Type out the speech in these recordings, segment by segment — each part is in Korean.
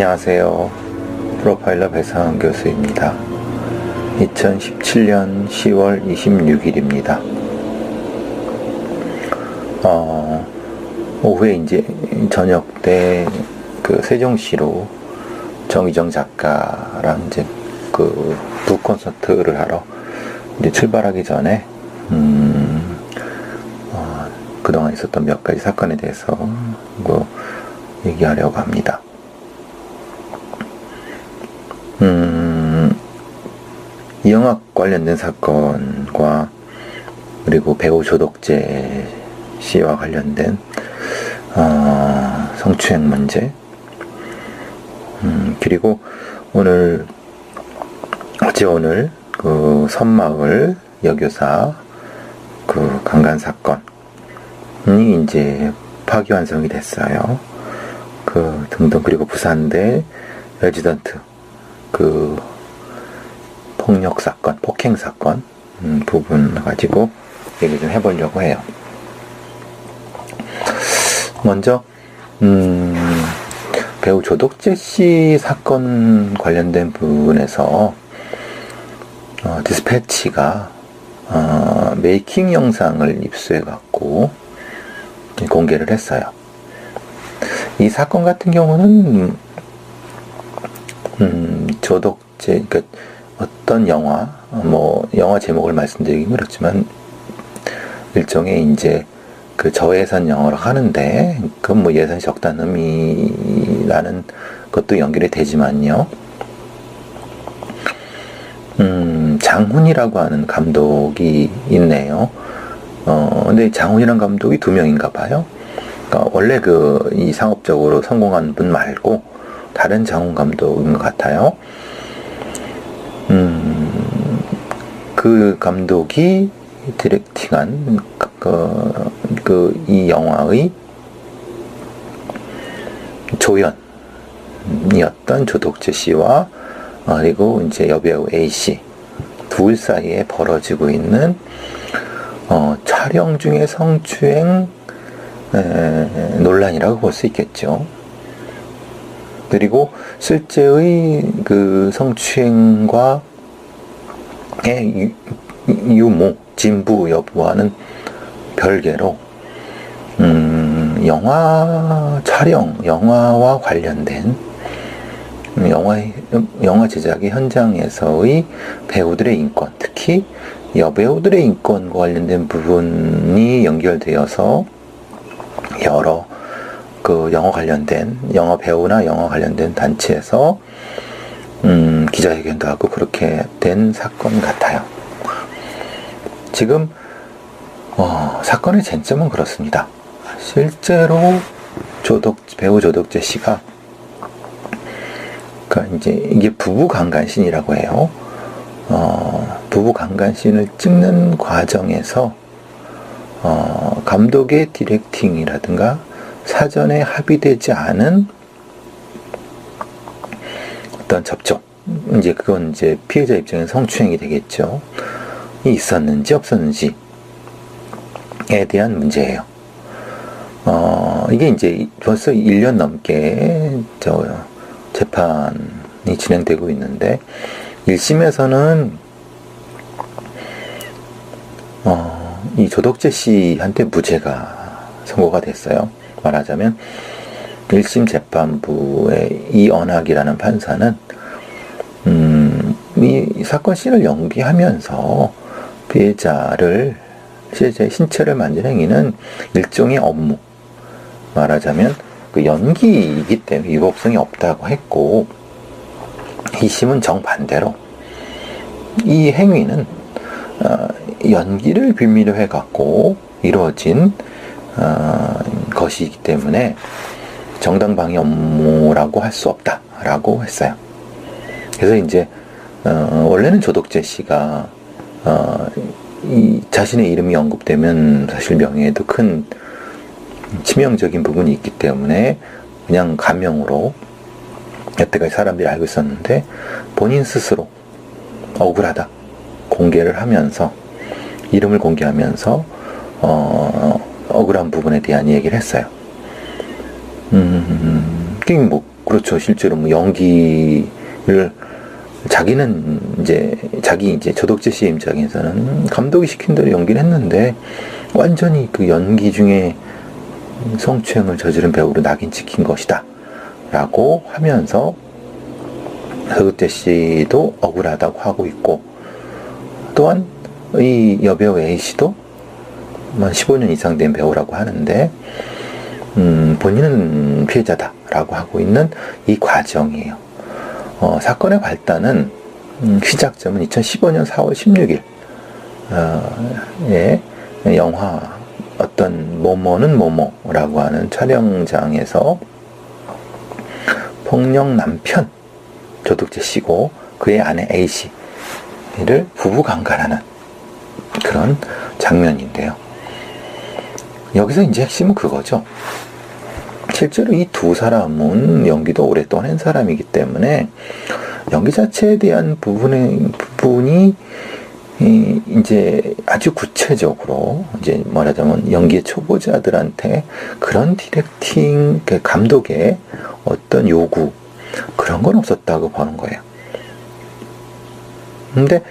안녕하세요. 프로파일러 배상훈 교수입니다. 2017년 10월 26일입니다. 오후에 이제 저녁 때 그 세종시로 정희정 작가랑 이제 그 북 콘서트를 하러 이제 출발하기 전에 그동안 있었던 몇 가지 사건에 대해서 뭐 얘기하려고 합니다. 이영학 관련된 사건과 그리고 배우 조덕재 씨와 관련된 성추행 문제, 그리고 오늘 그 섬마을 여교사 그 강간 사건이 이제 파기환송이 됐어요. 그 등등, 그리고 부산대 레지던트 그 폭력 사건, 폭행 사건 부분 가지고 얘기 좀 해보려고 해요. 먼저 배우 조덕재 씨 사건 관련된 부분에서 디스패치가 메이킹 영상을 입수해 갖고 공개를 했어요. 이 사건 같은 경우는 조덕재, 그러니까 어떤 영화 제목을 말씀드리긴 그렇지만 일종의 이제 그 저예산 영화를 하는데 그건 뭐 예산이 적다는 의미라는 것도 연결이 되지만요. 장훈이라고 하는 감독이 있네요. 근데 장훈이라는 감독이 2명인가 봐요. 그러니까 원래 이 상업적으로 성공한 분 말고 다른 장훈 감독인 것 같아요. 그 감독이 디렉팅한 이 영화의 조연이었던 조덕재 씨와 그리고 이제 여배우 A 씨 둘 사이에 벌어지고 있는 촬영 중에 성추행 논란이라고 볼 수 있겠죠. 그리고 실제의 그 성추행과 유무, 진부 여부와는 별개로 영화와 관련된 영화 제작의 현장에서의 배우들의 인권, 특히 여배우들의 인권과 관련된 부분이 연결되어서 여러 그 영화 배우나 영화 관련된 단체에서 기자회견도 하고 그렇게 된 사건 같아요. 지금 사건의 쟁점은 그렇습니다. 실제로 배우 조덕재 씨가 그러니까 이제 이게 부부 강간신이라고 해요. 부부 강간신을 찍는 과정에서 감독의 디렉팅이라든가 사전에 합의되지 않은 어떤 접촉, 이제 그건 이제 피해자 입장에서 성추행이 되겠죠. 이 있었는지 없었는지에 대한 문제예요. 이게 이제 벌써 1년 넘게 재판이 진행되고 있는데 1심에서는 이 조덕재 씨한테 무죄가 선고가 됐어요. 말하자면 1심 재판부의 이언학이라는 판사는 이 사건 씬을 연기하면서 피해자의 신체를 만진 행위는 일종의 업무, 말하자면 그 연기이기 때문에 위법성이 없다고 했고, 2심은 정반대로 이 행위는 연기를 빌미로 해갖고 이루어진 것이기 때문에 정당방위 업무라고 할 수 없다라고 했어요. 그래서 이제 원래는 조덕재 씨가 자신의 이름이 언급되면 사실 명예에도 큰 치명적인 부분이 있기 때문에 그냥 가명으로 여태까지 사람들이 알고 있었는데 본인 스스로 억울하다 공개를 하면서 이름을 공개하면서 억울한 부분에 대한 얘기를 했어요. 그게 뭐 그렇죠. 실제로 뭐 연기를 자기는 이제 조덕재 씨 입장에서는 감독이 시킨 대로 연기를 했는데 완전히 그 연기 중에 성추행을 저지른 배우로 낙인 찍힌 것이다 라고 하면서 조덕재 씨도 억울하다고 하고 있고, 또한 이 여배우 A씨도 15년 이상 된 배우라고 하는데 본인은 피해자다라고 하고 있는 이 과정이에요. 사건의 발단은 시작점은 2015년 4월 16일 영화 어떤 뭐뭐는 뭐뭐라고 하는 촬영장에서 폭력 남편 조덕재 씨고 그의 아내 A씨를 부부 강간하는 그런 장면인데요. 여기서 이제 핵심은 그거죠. 실제로 이 두 사람은 연기도 오랫동안 한 사람이기 때문에 연기 자체에 대한 부분이 이제 아주 구체적으로 이제 말하자면 연기의 초보자들한테 그런 디렉팅, 감독의 어떤 요구 그런 건 없었다고 보는 거예요. 근데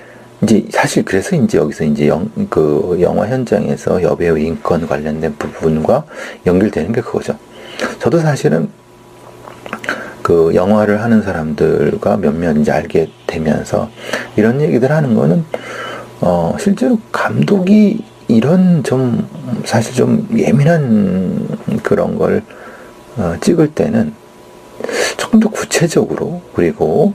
이제 사실 그래서 이제 여기서 이제 그 영화 현장에서 여배우 인권 관련된 부분과 연결되는 게 그거죠. 저도 사실은 그 영화를 하는 사람들과 몇몇 이제 알게 되면서 이런 얘기들 하는 거는 실제로 감독이 이런 좀 사실 좀 예민한 그런 걸 찍을 때는 조금 더 구체적으로, 그리고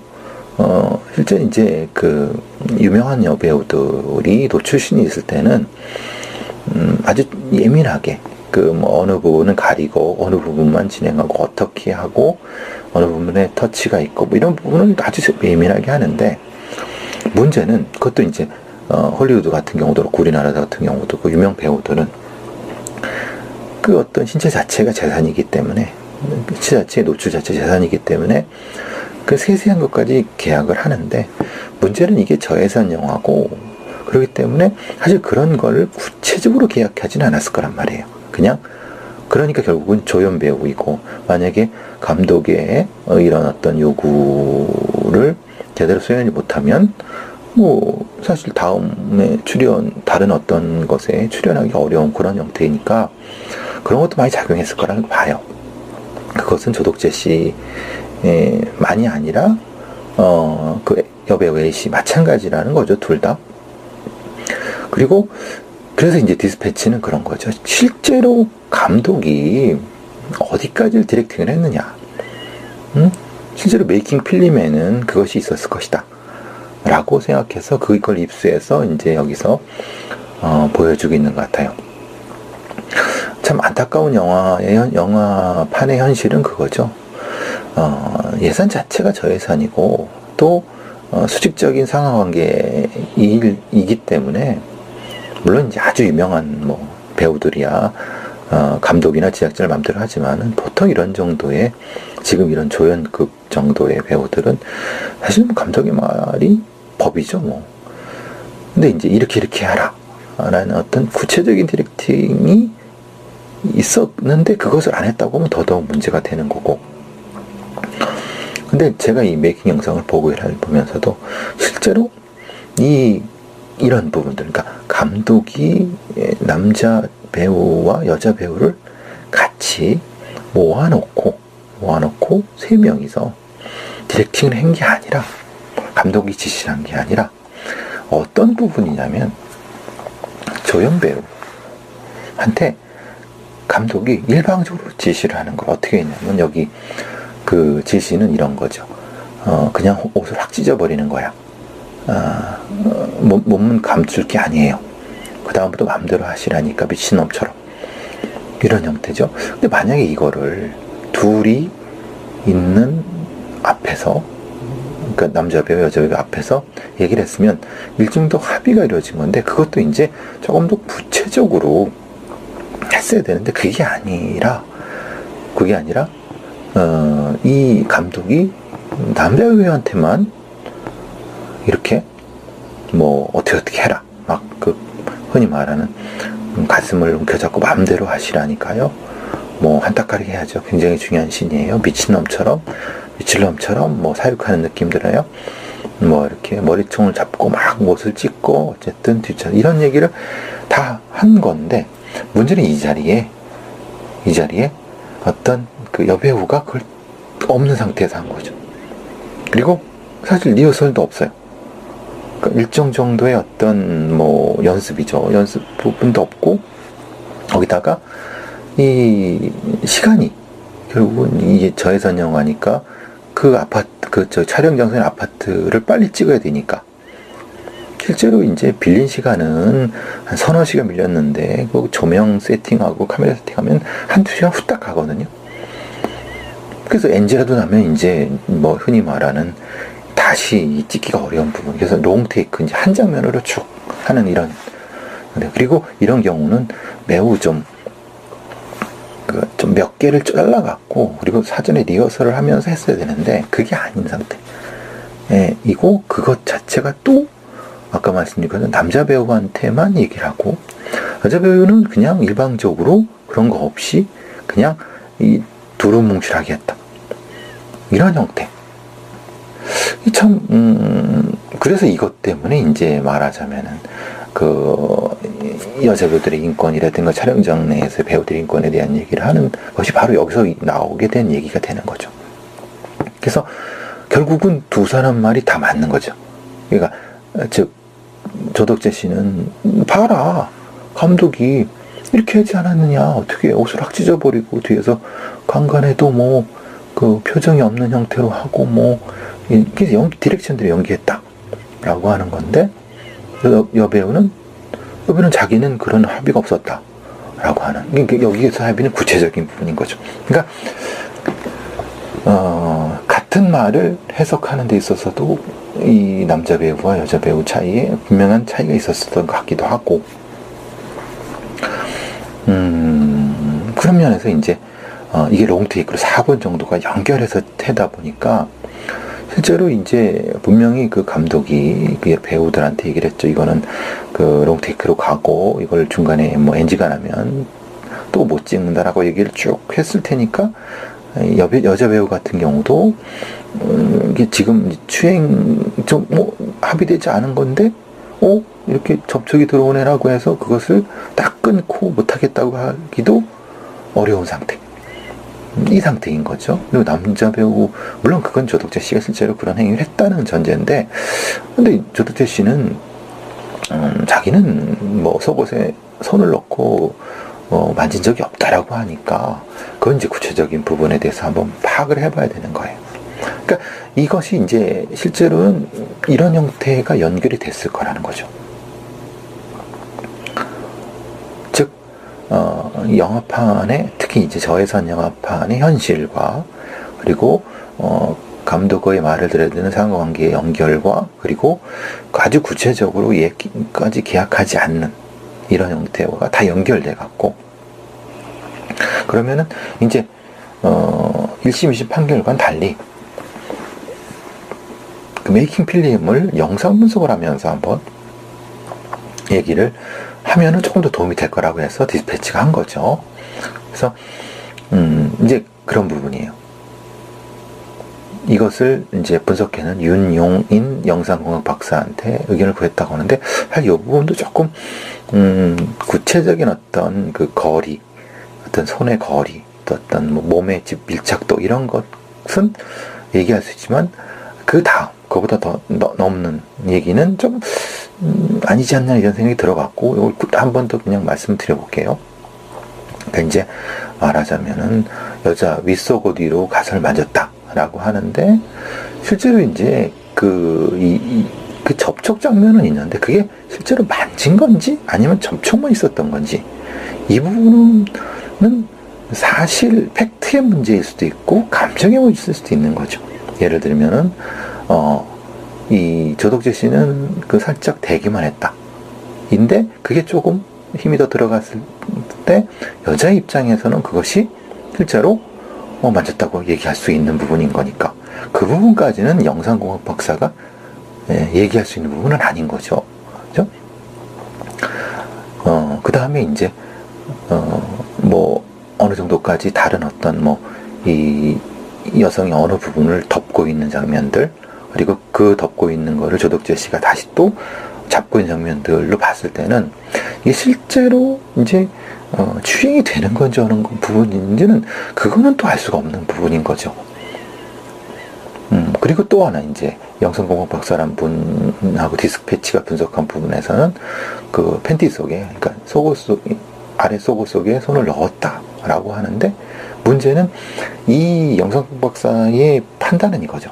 실제 이제 그 유명한 여배우들이 노출신이 있을 때는 아주 예민하게 그 뭐 어느 부분은 가리고 어느 부분만 진행하고 어떻게 하고 어느 부분에 터치가 있고 뭐 이런 부분을 아주 예민하게 하는데, 문제는 그것도 이제 헐리우드 같은 경우도 그렇고 우리나라 같은 경우도 그 유명 배우들은 그 어떤 신체 자체가 재산이기 때문에, 신체 자체의 노출 자체 재산이기 때문에 그 세세한 것까지 계약을 하는데, 문제는 이게 저예산 영화고 그렇기 때문에 사실 그런 걸 구체적으로 계약하지는 않았을 거란 말이에요. 그냥 그러니까 결국은 조연 배우이고, 만약에 감독의 이런 어떤 요구를 제대로 수행하지 못하면 뭐 사실 다음에 다른 어떤 것에 출연하기 어려운 그런 형태이니까 그런 것도 많이 작용했을 거라고 봐요. 그것은 조덕재 씨 만이 아니라 그 여배우 A씨 마찬가지라는 거죠, 둘 다. 그리고 그래서 이제 디스패치는 그런 거죠. 실제로 감독이 어디까지 디렉팅을 했느냐, 실제로 메이킹 필름에는 그것이 있었을 것이다 라고 생각해서 그걸 입수해서 이제 여기서 보여주고 있는 것 같아요. 참 안타까운 영화판의 현실은 그거죠. 예산 자체가 저예산이고 또 수직적인 상하관계이기 때문에, 물론 이제 아주 유명한 뭐 배우들이야 감독이나 제작자를 마음대로 하지만은 보통 이런 정도의, 지금 이런 조연급 정도의 배우들은 사실 뭐 감독의 말이 법이죠 뭐. 근데 이제 이렇게 하라 라는 어떤 구체적인 디렉팅이 있었는데 그것을 안 했다고 하면 더더욱 문제가 되는 거고. 근데 제가 이 메이킹 영상을 보면서도 실제로 이런 부분들, 그러니까 감독이 남자 배우와 여자 배우를 같이 모아놓고 세 명이서 디렉팅을 한 게 아니라, 감독이 지시를 한 게 아니라 어떤 부분이냐면, 조연 배우한테 감독이 일방적으로 지시를 하는 걸 어떻게 했냐면, 여기 그 지시는 이런 거죠. 그냥 옷을 확 찢어버리는 거야. 몸은 감출 게 아니에요. 그 다음부터 마음대로 하시라니까, 미친놈처럼. 이런 형태죠. 근데 만약에 이거를 둘이 있는 앞에서, 그러니까 남자 배우, 여자 배우 앞에서 얘기를 했으면 일정도 합의가 이루어진 건데, 그것도 이제 조금 더 구체적으로 했어야 되는데, 그게 아니라 이 감독이 남자 배우한테만 이렇게 뭐 어떻게 해라, 막 그 흔히 말하는 가슴을 움켜잡고 마음대로 하시라니까요. 뭐 한따까리 해야죠. 굉장히 중요한 씬이에요. 미친놈처럼 뭐 사육하는 느낌 들어요. 뭐 이렇게 머리총을 잡고 막 못을 찍고 어쨌든 뒷차 이런 얘기를 다 한 건데, 문제는 이 자리에 어떤 그 여배우가 그걸 없는 상태에서 한 거죠. 그리고 사실 리허설도 없어요. 그러니까 일정 정도의 어떤 뭐 연습이죠. 연습 부분도 없고, 거기다가 이 시간이 결국은 이게 저예산 영화니까 그 아파트, 저 촬영 장소의 아파트를 빨리 찍어야 되니까 실제로 이제 빌린 시간은 한 서너 시간 밀렸는데, 그 조명 세팅하고 카메라 세팅하면 한두 시간 후딱 가거든요. 그래서 NG라도 나면 이제 뭐 흔히 말하는 다시 찍기가 어려운 부분. 그래서 롱테이크, 이제 한 장면으로 쭉 하는 이런. 그리고 이런 경우는 매우 좀 몇 개를 잘라갖고, 그리고 사전에 리허설을 하면서 했어야 되는데, 그게 아닌 상태. 이거, 그것 자체가 또, 아까 말씀드린 것처럼 남자 배우한테만 얘기를 하고, 여자 배우는 그냥 일방적으로 그런 거 없이 그냥 이 두루뭉실하게 했다. 이런 형태. 그래서 이것 때문에 이제 말하자면은, 여자 배우들의 인권이라든가 촬영장 내에서 배우들의 인권에 대한 얘기를 하는 것이 바로 여기서 나오게 된 얘기가 되는 거죠. 그래서 결국은 두 사람 말이 다 맞는 거죠. 그러니까, 조덕재 씨는, 봐라, 감독이 이렇게 하지 않았느냐, 어떻게 옷을 확 찢어버리고 뒤에서 강간에도 뭐 그 표정이 없는 형태로 하고 뭐 그래서 디렉션들이 연기했다 라고 하는 건데, 여배우는 자기는 그런 합의가 없었다 라고 하는, 여기에서 합의는 구체적인 부분인 거죠. 그러니까 같은 말을 해석하는 데 있어서도 이 남자 배우와 여자 배우 사이에 분명한 차이가 있었던 것 같기도 하고, 그런 면에서 이제 이게 롱테이크로 4번 정도가 연결해서 하다 보니까 실제로 이제 분명히 그 감독이 그 배우들한테 얘기를 했죠. 이거는 그 롱테이크로 가고 이걸 중간에 뭐 NG가 나면 또 못 찍는다라고 얘기를 쭉 했을 테니까, 여자 배우 같은 경우도 이게 지금 추행 좀 뭐 합의되지 않은 건데 이렇게 접촉이 들어오네라고 해서 그것을 딱 끊고 못하겠다고 하기도 어려운 상태. 이 상태인 거죠. 그리고 남자 배우, 물론 그건 조덕재 씨가 실제로 그런 행위를 했다는 전제인데, 근데 조덕재 씨는 자기는 뭐 속옷에 손을 넣고 만진 적이 없다라고 하니까, 그건 이제 구체적인 부분에 대해서 한번 파악을 해봐야 되는 거예요. 그러니까 이것이 이제 실제로는 이런 형태가 연결이 됐을 거라는 거죠. 즉, 영화판의, 특히 이제 저예산 영화판의 현실과, 그리고 감독의 말을 들어야 되는 상관관계의 연결과, 그리고 아주 구체적으로 예까지 계약하지 않는 이런 형태가 다 연결돼 갖고, 그러면은 이제 1심, 2심 판결과는 달리 그 메이킹 필름을 영상 분석을 하면서 한번 얘기를 하면은 조금 더 도움이 될 거라고 해서 디스패치가 한 거죠. 그래서 이제 그런 부분이에요. 이것을 이제 분석해는 윤용인 영상공학 박사한테 의견을 구했다고 하는데, 사실 이 부분도 조금 구체적인 어떤 그 거리, 어떤 손의 거리, 또 어떤 뭐 몸의 밀착도, 이런 것은 얘기할 수 있지만, 그 다음 그거보다 더 넘는 얘기는 좀 아니지 않나 이런 생각이 들어갔고, 이걸 한 번 더 그냥 말씀드려 볼게요. 그러니까 이제 말하자면은 여자 윗속옷 위로 가슴을 만졌다 라고 하는데, 실제로 이제 그 접촉 장면은 있는데, 그게 실제로 만진 건지 아니면 접촉만 있었던 건지, 이 부분은 사실 팩트의 문제일 수도 있고 감정의 문제일 수도 있는 거죠. 예를 들면은 이 조덕재 씨는 그 살짝 대기만 했다. 인데 그게 조금 힘이 더 들어갔을 때 여자 입장에서는 그것이 실제로 만졌다고 얘기할 수 있는 부분인 거니까, 그 부분까지는 영상공학 박사가 얘기할 수 있는 부분은 아닌 거죠. 그죠? 그 다음에 이제 어느 정도까지 다른 어떤 이 여성이 어느 부분을 덮고 있는 장면들, 그리고 그 덮고 있는 거를 조덕재 씨가 다시 또 잡고 있는 장면들로 봤을 때는 이게 실제로 이제 추행이 되는 건지 어느 부분인지는 그거는 또 알 수가 없는 부분인 거죠. 그리고 또 하나 이제 영성공학 박사란 분하고 디스패치가 분석한 부분에서는 그 팬티 속에, 그러니까 아래 속옷 속에 손을 넣었다라고 하는데, 문제는 이 영성공학 박사의 판단은 이거죠.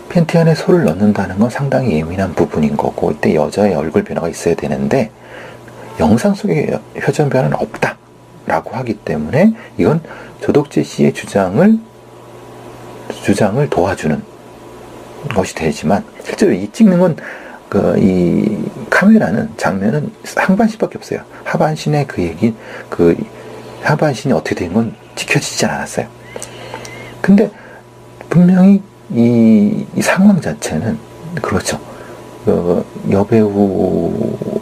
팬티 안에 손을 넣는다는 건 상당히 예민한 부분인 거고, 이때 여자의 얼굴 변화가 있어야 되는데 영상 속에 표정 변화는 없다 라고 하기 때문에 이건 조덕재 씨의 주장을 도와주는 것이 되지만, 실제로 이 찍는 건 이 카메라는 장면은 상반신밖에 없어요. 하반신의 하반신이 어떻게 된 건 지켜지지 않았어요. 근데 분명히 이 상황 자체는 그렇죠. 여배우한테도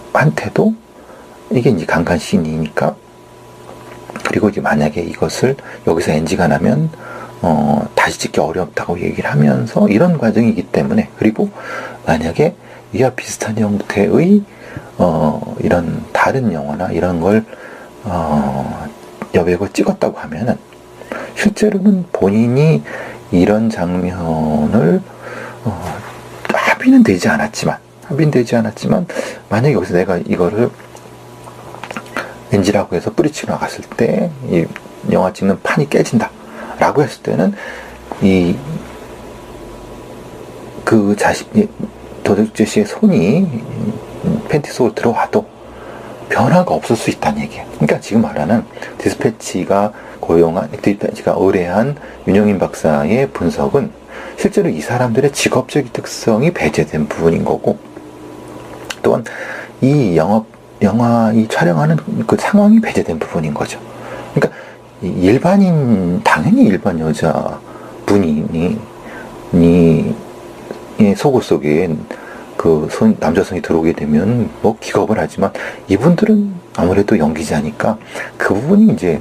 이게 이제 강간신이니까, 그리고 이제 만약에 이것을 여기서 NG가 나면 다시 찍기 어렵다고 얘기를 하면서 이런 과정이기 때문에, 그리고 만약에 이와 비슷한 형태의 이런 다른 영화나 이런 걸 여배우가 찍었다고 하면은 실제로는 본인이 이런 장면을 합의는 되지 않았지만 만약에 여기서 내가 이거를 NG라고 해서 뿌리치고 나갔을 때 이 영화 찍는 판이 깨진다 라고 했을 때는 조덕재 씨의 손이 팬티 속으로 들어와도 변화가 없을 수 있다는 얘기예요. 그러니까 지금 말하는 디스패치가 의뢰한 윤영인 박사의 분석은 실제로 이 사람들의 직업적인 특성이 배제된 부분인 거고, 또한 이 영화 촬영하는 그 상황이 배제된 부분인 거죠. 그러니까 당연히 일반 여자 분이 속옷 속에 남자 손이 들어오게 되면 기겁을 하지만, 이분들은 아무래도 연기자니까 그 부분이 이제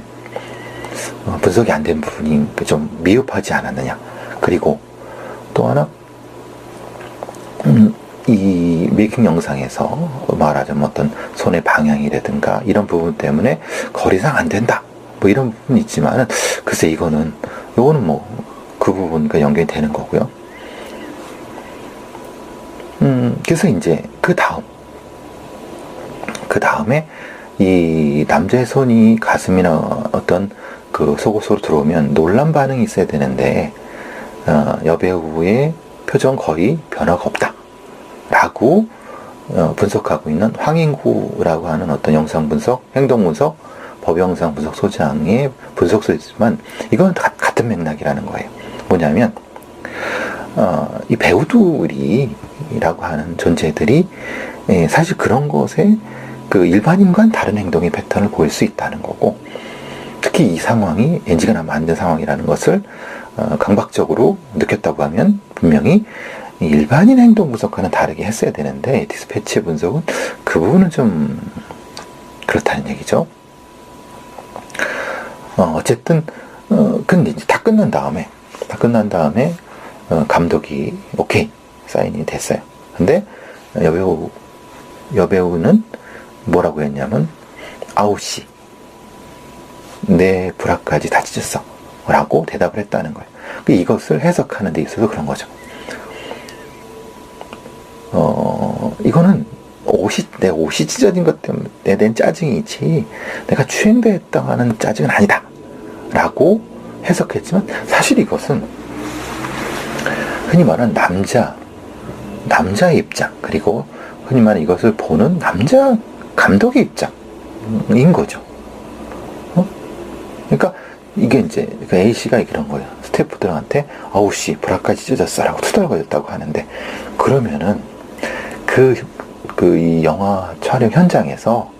분석이 안 된 부분이 좀 미흡하지 않았느냐. 그리고 또 하나, 이 메이킹 영상에서 말하자면 어떤 손의 방향이라든가 이런 부분 때문에 거리상 안 된다 이런 부분이 있지만은, 글쎄 이거는 그 부분과 연결이 되는 거고요. 그래서 이제 그 다음에 이 남자의 손이 가슴이나 어떤 그 속옷으로 들어오면 놀란 반응이 있어야 되는데, 여배우의 표정 거의 변화가 없다 라고 분석하고 있는 황인구라고 하는 어떤 영상 분석, 행동 분석, 법영상 분석 소장의 분석서이지만, 이건 같은 맥락이라는 거예요. 뭐냐면 이 배우들이라고 하는 존재들이 사실 그런 것에 그 일반인과는 다른 행동의 패턴을 보일 수 있다는 거고, 특히 이 상황이 NG가 나면 안 된 상황이라는 것을 강박적으로 느꼈다고 하면 분명히 일반인 행동 분석과는 다르게 했어야 되는데, 디스패치의 분석은 그 부분은 좀 그렇다는 얘기죠. 어쨌든 근데 이제 다 끝난 다음에 감독이 오케이 사인이 됐어요. 근데 여배우는 뭐라고 했냐면, 아우씨 내 브라까지 다 찢었어 라고 대답을 했다는 거예요. 이것을 해석하는 데 있어서 그런 거죠. 이거는 내 옷이 찢어진 것 때문에 낸 짜증이지 내가 추행됐다고 하는 짜증은 아니다 라고 해석했지만, 사실 이것은 흔히 말하는 남자의 입장, 그리고 흔히 말하는 이것을 보는 남자 감독의 입장인 거죠. 그러니까 이게 이제 A씨가 그런 거예요. 스태프들한테 아우씨 브라까지 찢어졌어 라고 투덜거렸다고 하는데, 그러면은 이 영화 촬영 현장에서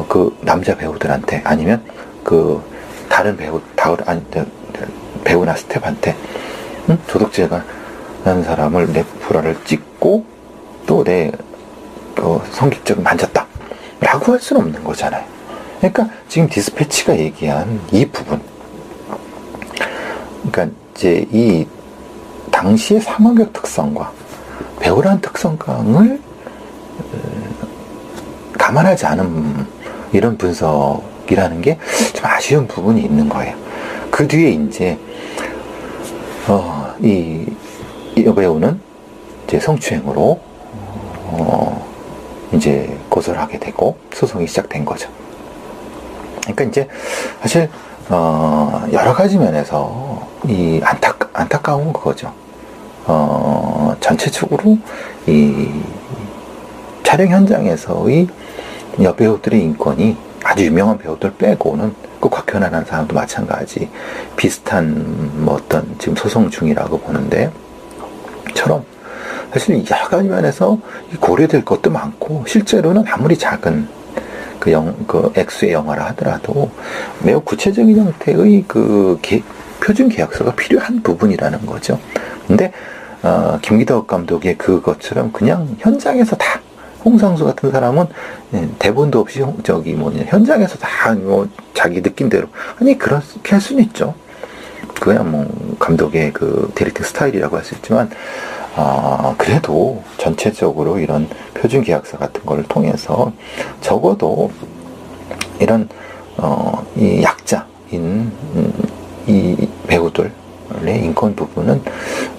그 남자 배우들한테, 아니면 그 다른 배우나 스태프한테 조덕재가 라는 사람을 내 브라를 찍고 또 내 성기증을 만졌다 라고 할 수는 없는 거잖아요. 그러니까 지금 디스패치가 얘기한 이 부분, 그러니까 이제 이 당시의 상황적 특성과 배우라는 특성을 감안하지 않은 이런 분석이라는 게 좀 아쉬운 부분이 있는 거예요. 그 뒤에 이제 이 여배우는 이제 성추행으로 이제 고소를 하게 되고 소송이 시작된 거죠. 그러니까 이제 사실 여러 가지 면에서 이 안타까운 그거죠. 전체적으로 이 촬영 현장에서의 여배우들의 인권이 아주 유명한 배우들 빼고는 그 곽현아라는 사람도 마찬가지 비슷한 뭐 어떤 지금 소송 중이라고 보는데 처럼 사실 여러 가지 면에서 고려될 것도 많고 실제로는 아무리 작은 그 액수의 영화라 하더라도 매우 구체적인 형태의 표준 계약서가 필요한 부분이라는 거죠. 근데 김기덕 감독의 그것처럼 그냥 현장에서 다 홍상수 같은 사람은 대본도 없이 현장에서 다 자기 느낌대로 그렇게 할 수는 있죠. 그야 뭐 감독의 그 디렉팅 스타일이라고 할 수 있지만 그래도 전체적으로 이런 표준 계약서 같은 걸 통해서 적어도 이런 이 약자인 이 배우들의 인권 부분은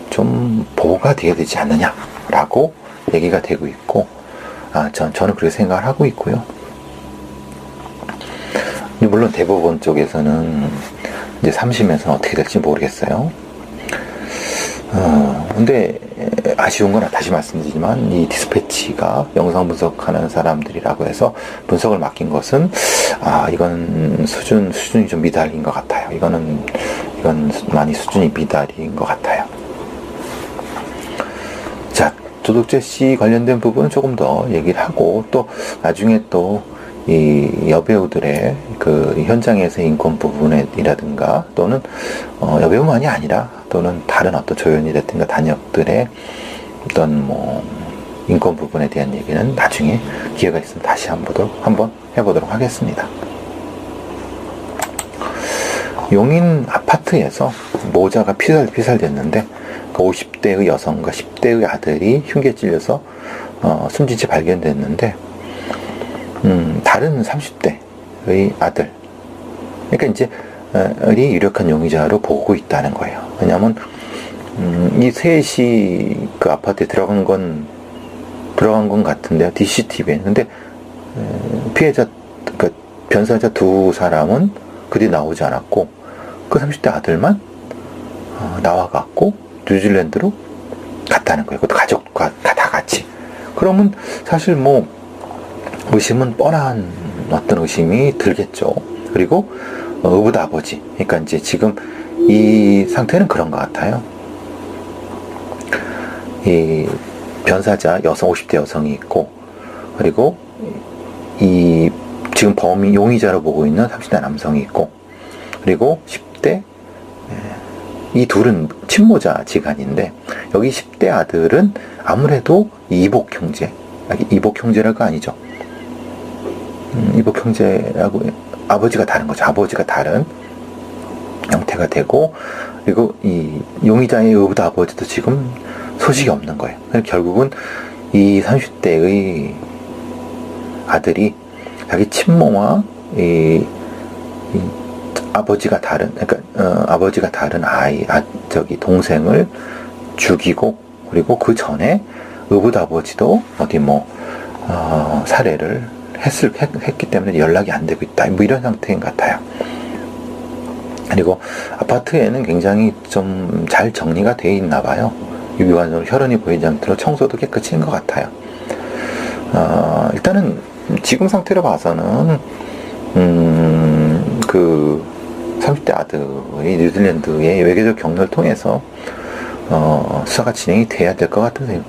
좀 보호가 되어야 되지 않느냐라고 얘기가 되고 있고, 저는 그렇게 생각을 하고 있고요. 물론 대법원 쪽에서는 이제 3심에서는 어떻게 될지 모르겠어요. 근데 아쉬운 건 다시 말씀드리지만 이 디스패치가 영상 분석하는 사람들이라고 해서 분석을 맡긴 것은 이건 수준이 좀 미달인 것 같아요. 이건 많이 수준이 미달인 것 같아요. 자, 도둑죄 씨 관련된 부분은 조금 더 얘기를 하고 또 나중에 또 이 여배우들의 그 현장에서의 인권 부분이라든가 또는 여배우만이 아니라 또는 다른 어떤 조연이라든가 단역들의 어떤 뭐 인권 부분에 대한 얘기는 나중에 기회가 있으면 다시 한번 해보도록 하겠습니다. 용인 아파트에서 모자가 피살됐는데 그 50대의 여성과 10대의 아들이 흉기에 찔려서 숨진 채 발견됐는데 다른 30대의 아들, 그러니까 이제 이 유력한 용의자로 보고 있다는 거예요. 왜냐하면 이 셋이 그 아파트에 들어간 건 같은데요. CCTV에. 근데 피해자, 그러니까 변사자 두 사람은 그 뒤에 나오지 않았고 그 30대 아들만 나와갖고 뉴질랜드로 갔다는 거예요. 그것도 가족과 다 같이. 그러면 사실 뭐 의심은 뻔한 어떤 의심이 들겠죠. 그리고 의붓 아버지, 그러니까 이제 지금 이 상태는 그런 것 같아요. 이 변사자 여성 50대 여성이 있고, 그리고 이 지금 범인 용의자로 보고 있는 30대 남성이 있고, 그리고 10대 이 둘은 친모자 지간인데 여기 10대 아들은 아무래도 이복 형제라고 아니죠. 이복 형제라고 아버지가 다른 거죠. 아버지가 다른 형태가 되고, 그리고 이 용의자의 의붓 아버지도 지금 소식이 없는 거예요. 결국은 이 30대의 아들이 자기 친모와 이 아버지가 다른, 그러니까 아버지가 다른 동생을 죽이고, 그리고 그 전에 의붓 아버지도 어디 살해를 했기 때문에 연락이 안 되고 있다. 뭐 이런 상태인 것 같아요. 그리고 아파트에는 굉장히 좀 잘 정리가 되어 있나 봐요. 유비관적으로 혈흔이 보이지 않도록 청소도 깨끗이 한 것 같아요. 일단은 지금 상태로 봐서는 그 30대 아들이 뉴질랜드의 외교적 경로를 통해서 수사가 진행이 돼야 될 것 같은데,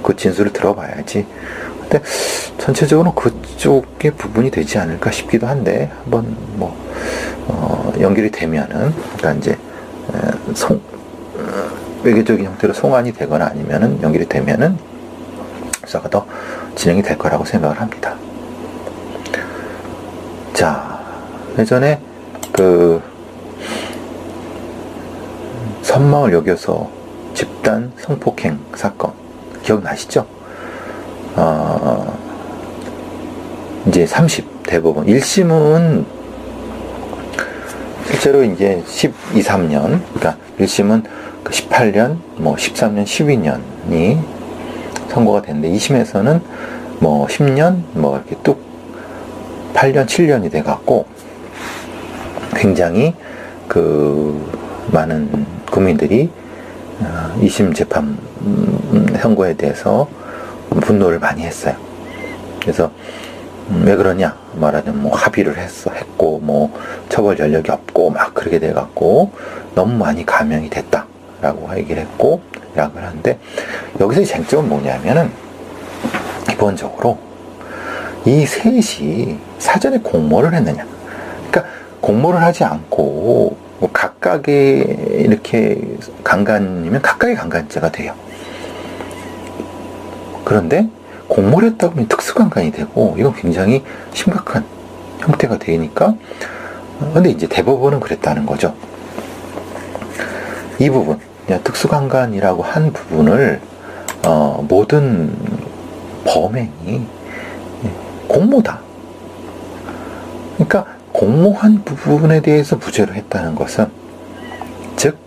그 진술을 들어봐야지. 근데 전체적으로 그쪽의 부분이 되지 않을까 싶기도 한데, 한번 연결이 되면은, 그러니까 이제 외교적인 형태로 송환이 되거나 아니면은 연결이 되면은 수사가 더 진행이 될 거라고 생각을 합니다. 자, 예전에 선마을 여교서 집단 성폭행 사건 기억나시죠? 이제 30 대법원 1심은 실제로 이제 12, 3년, 그러니까 1심은 18년, 13년, 12년이 선고가 됐는데 2심에서는 10년, 이렇게 뚝 8년, 7년이 돼갖고 굉장히 많은 국민들이 2심 재판 선고에 대해서 분노를 많이 했어요. 그래서 왜 그러냐 말하자면 합의를 했고 처벌 전력이 없고 막 그렇게 돼갖고 너무 많이 감형이 됐다라고 얘기를 했고 라고 하는데, 여기서 쟁점은 뭐냐면은 기본적으로 이 셋이 사전에 공모를 했느냐. 그러니까 공모를 하지 않고 각각의 이렇게 강간이면 각각의 강간죄가 돼요. 그런데 공모를 했다고 하면 특수강간이 되고 이건 굉장히 심각한 형태가 되니까, 근데 이제 대법원은 그랬다는 거죠. 이 부분, 특수강간이라고 한 부분을 모든 범행이 공모다. 그러니까 공모한 부분에 대해서 무죄로 했다는 것은, 즉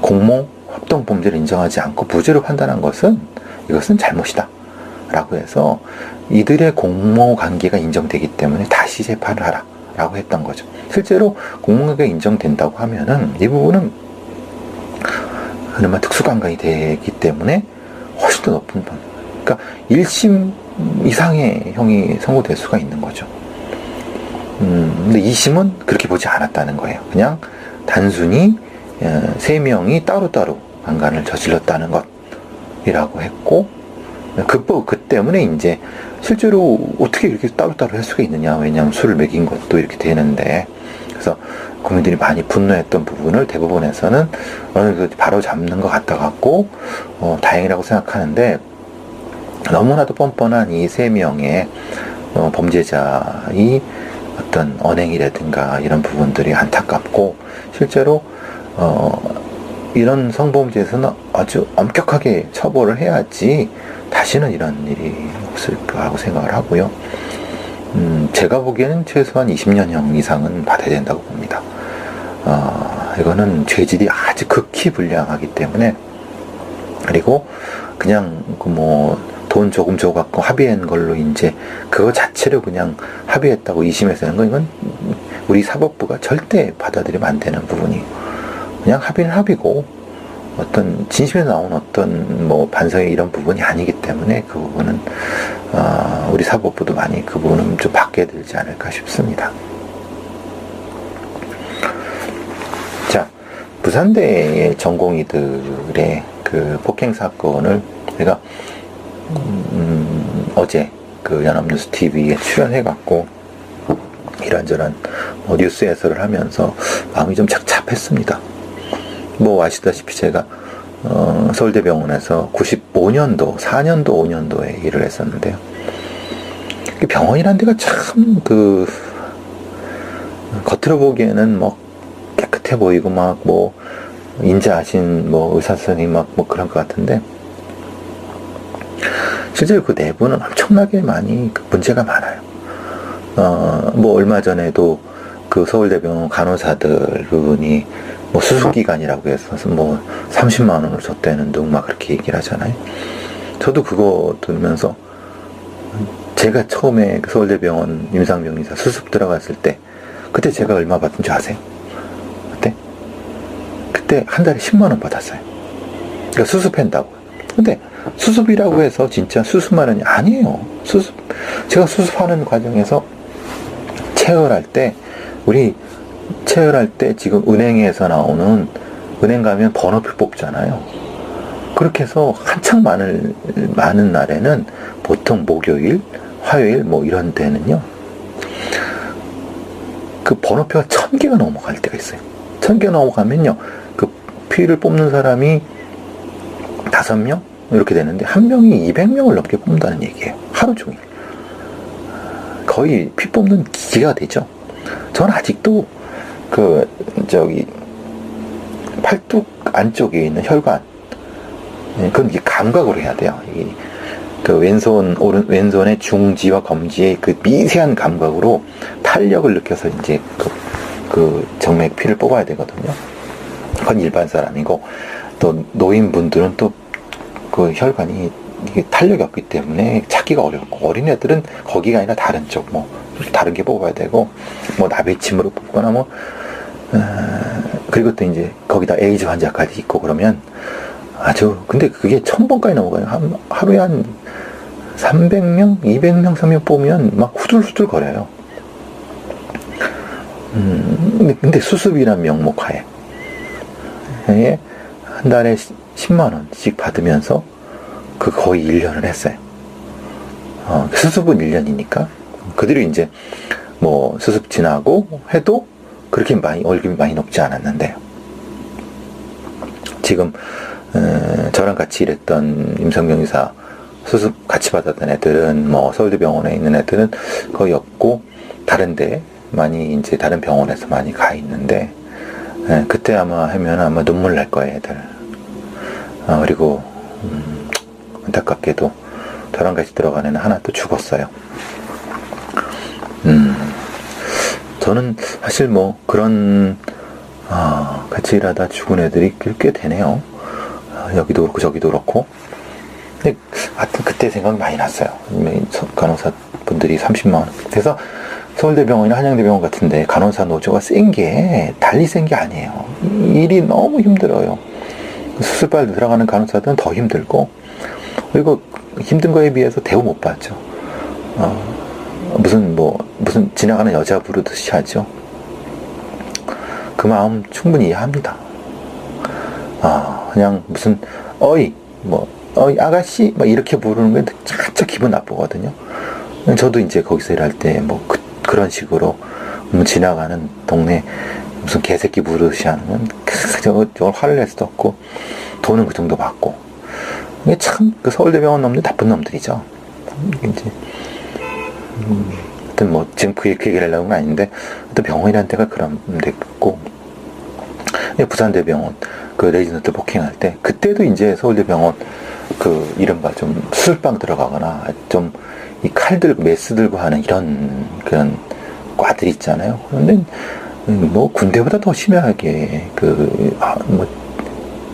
공모 합동범죄를 인정하지 않고 무죄로 판단한 것은 이것은 잘못이다 라고 해서 이들의 공모 관계가 인정되기 때문에 다시 재판을 하라 라고 했던 거죠. 실제로 공모관계가 인정된다고 하면은 이 부분은 그나마 특수강간이 되기 때문에 훨씬 더 높은 번, 그러니까 1심 이상의 형이 선고될 수가 있는 거죠. 근데 2심은 그렇게 보지 않았다는 거예요. 그냥 단순히 3명이 따로따로 강간을 저질렀다는 것이라고 했고, 그 때문에 이제 실제로 어떻게 이렇게 따로따로 할 수가 있느냐, 왜냐하면 술을 먹인 것도 이렇게 되는데, 그래서 국민들이 많이 분노했던 부분을 대법원에서는 바로 잡는 것 같아 갖고 다행이라고 생각하는데, 너무나도 뻔뻔한 이 3명의 범죄자의 어떤 언행이라든가 이런 부분들이 안타깝고, 실제로 이런 성범죄에서는 아주 엄격하게 처벌을 해야지 다시는 이런 일이 없을까 하고 생각을 하고요. 제가 보기에는 최소한 20년형 이상은 받아야 된다고 봅니다. 이거는 죄질이 아주 극히 불량하기 때문에, 그리고 그냥 돈 조금 줘갖고 합의한 걸로 이제 그거 자체로 그냥 합의했다고 2심에서 하는 건, 이건 우리 사법부가 절대 받아들이면 안 되는 부분이에요. 그냥 합의는 합의고 어떤 진심에서 나온 어떤 반성의 이런 부분이 아니기 때문에 그 부분은 우리 사법부도 많이 그 부분은 좀 바뀌어야 되지 않을까 싶습니다. 자, 부산대의 전공의들의 그 폭행 사건을 제가 어제 그 연합뉴스 TV에 출연해갖고 이런저런 뉴스 해설을 하면서 마음이 좀 착잡했습니다. 아시다시피 제가 서울대병원에서 95년도, 4년도, 5년도에 일을 했었는데요. 병원이란 데가 참 겉으로 보기에는 깨끗해 보이고 인자하신 의사 선생님 그런 것 같은데, 실제로 그 내부는 엄청나게 많이 문제가 많아요. 얼마 전에도 그 서울대병원 간호사들 부분이 수습기간이라고 해서 30만 원을 줬다는 등 그렇게 얘기를 하잖아요. 저도 그거 들으면서 제가 처음에 그 서울대병원 임상병리사 수습 들어갔을 때 그때 제가 얼마 받은 줄 아세요? 그때 한 달에 10만 원 받았어요. 그러니까 수습한다고. 근데 수습이라고 해서 진짜 수습만 원이 아니에요. 제가 수습하는 과정에서 체열할 때 지금 은행에서 나오는, 은행 가면 번호표 뽑잖아요. 그렇게 해서 한창 많은 날에는 보통 목요일, 화요일 이런 데는요, 그 번호표가 1000개가 넘어갈 때가 있어요. 1000개 넘어가면요, 그 피를 뽑는 사람이 5명? 이렇게 되는데, 한 명이 200명을 넘게 뽑는다는 얘기예요. 하루 종일. 거의 피 뽑는 기계가 되죠. 저는 아직도 팔뚝 안쪽에 있는 혈관, 그건 이게 감각으로 해야 돼요. 왼손의 중지와 검지의 그 미세한 감각으로 탄력을 느껴서 이제 그 정맥 피를 뽑아야 되거든요. 그건 일반 사람이고, 또 노인분들은 또 그 혈관이 이게 탄력이 없기 때문에 찾기가 어렵고, 어린애들은 거기가 아니라 다른 쪽, 다른 게 뽑아야 되고, 나비침으로 뽑거나 그리고 또 이제 거기다 에이즈 환자까지 있고 그러면 근데 그게 1000번까지 넘어가요. 하루에 한 300명, 200명, 300명 뽑으면 막 후들후들 거려요. 근데 수습이란 명목하에 한 달에 10만원씩 받으면서 거의 1년을 했어요. 수습은 1년이니까. 그들이 이제 수습 지나고 해도 그렇게 월급이 많이 높지 않았는데요. 지금 저랑 같이 일했던 임성경 의사 수습 같이 받았던 애들은 서울대병원에 있는 애들은 거의 없고, 다른데 많이 이제 다른 병원에서 많이 가 있는데, 그때 하면 눈물 날 거예요, 애들. 그리고 안타깝게도 저랑 같이 들어간 애는 하나 또 죽었어요. 저는 사실 그런 같이 일하다 죽은 애들이 꽤 되네요. 여기도 그렇고 저기도 그렇고. 근데 하여튼 그때 생각이 많이 났어요. 간호사 분들이 30만원. 그래서 서울대병원이나 한양대병원 같은데 간호사 노조가 달리 센 게 아니에요. 일이 너무 힘들어요. 수술발 들어가는 간호사들은 더 힘들고, 그리고 힘든 거에 비해서 대우 못 받죠. 무슨 지나가는 여자 부르듯이 하죠. 그 마음 충분히 이해합니다. 그냥 무슨 어이 아가씨 이렇게 부르는 게 진짜 기분 나쁘거든요. 저도 이제 거기서 일할 때 그런 식으로 지나가는 동네 무슨 개새끼 부르듯이 하는 저걸 화를 낼 수도 없고, 돈은 그 정도 받고. 이게 참 서울대병원 놈들 나쁜 놈들이죠. 이제 하여튼 지금 그 얘기를 하려는 건 아닌데, 또 병원이라는 데가 그런 데고, 부산대병원 레지던트 폭행할 때, 그때도 이제 서울대병원 이른바 좀 수술방 들어가거나 좀 이 칼 들고 메스 들고 하는 이런 그런 과들 있잖아요. 그런데 군대보다 더 심하게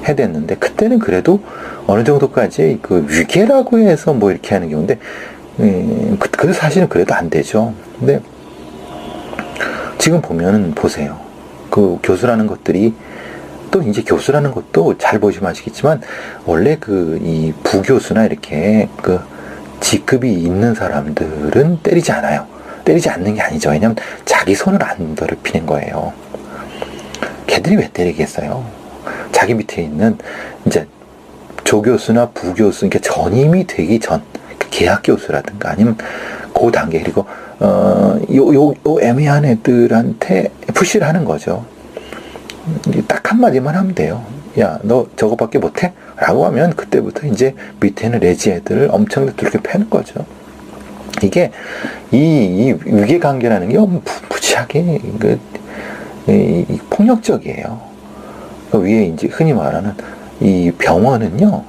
해야 됐는데, 그때는 그래도 어느 정도까지 위계라고 해서 이렇게 하는 경우인데, 그래도 사실은 그래도 안 되죠. 근데 지금 보세요. 교수라는 것들이, 또 이제 교수라는 것도 잘 보시면 아시겠지만, 원래 이 부교수나 이렇게 직급이 있는 사람들은 때리지 않아요. 때리지 않는 게 아니죠. 왜냐면 자기 손을 안 더럽히는 거예요. 걔들이 왜 때리겠어요? 자기 밑에 있는 이제 조교수나 부교수, 그러니까 전임이 되기 전, 계약 교수라든가 아니면 그 단계, 그리고 요 애매한 애들한테 푸시를 하는 거죠. 딱 한마디만 하면 돼요. 야, 너 저거밖에 못해? 라고 하면 그때부터 이제 밑에 있는 레지 애들을 엄청 두들겨 패는 거죠. 이게 이 위계관계라는 게 무지하게 폭력적이에요. 위에 이제 흔히 말하는 이 병원은요,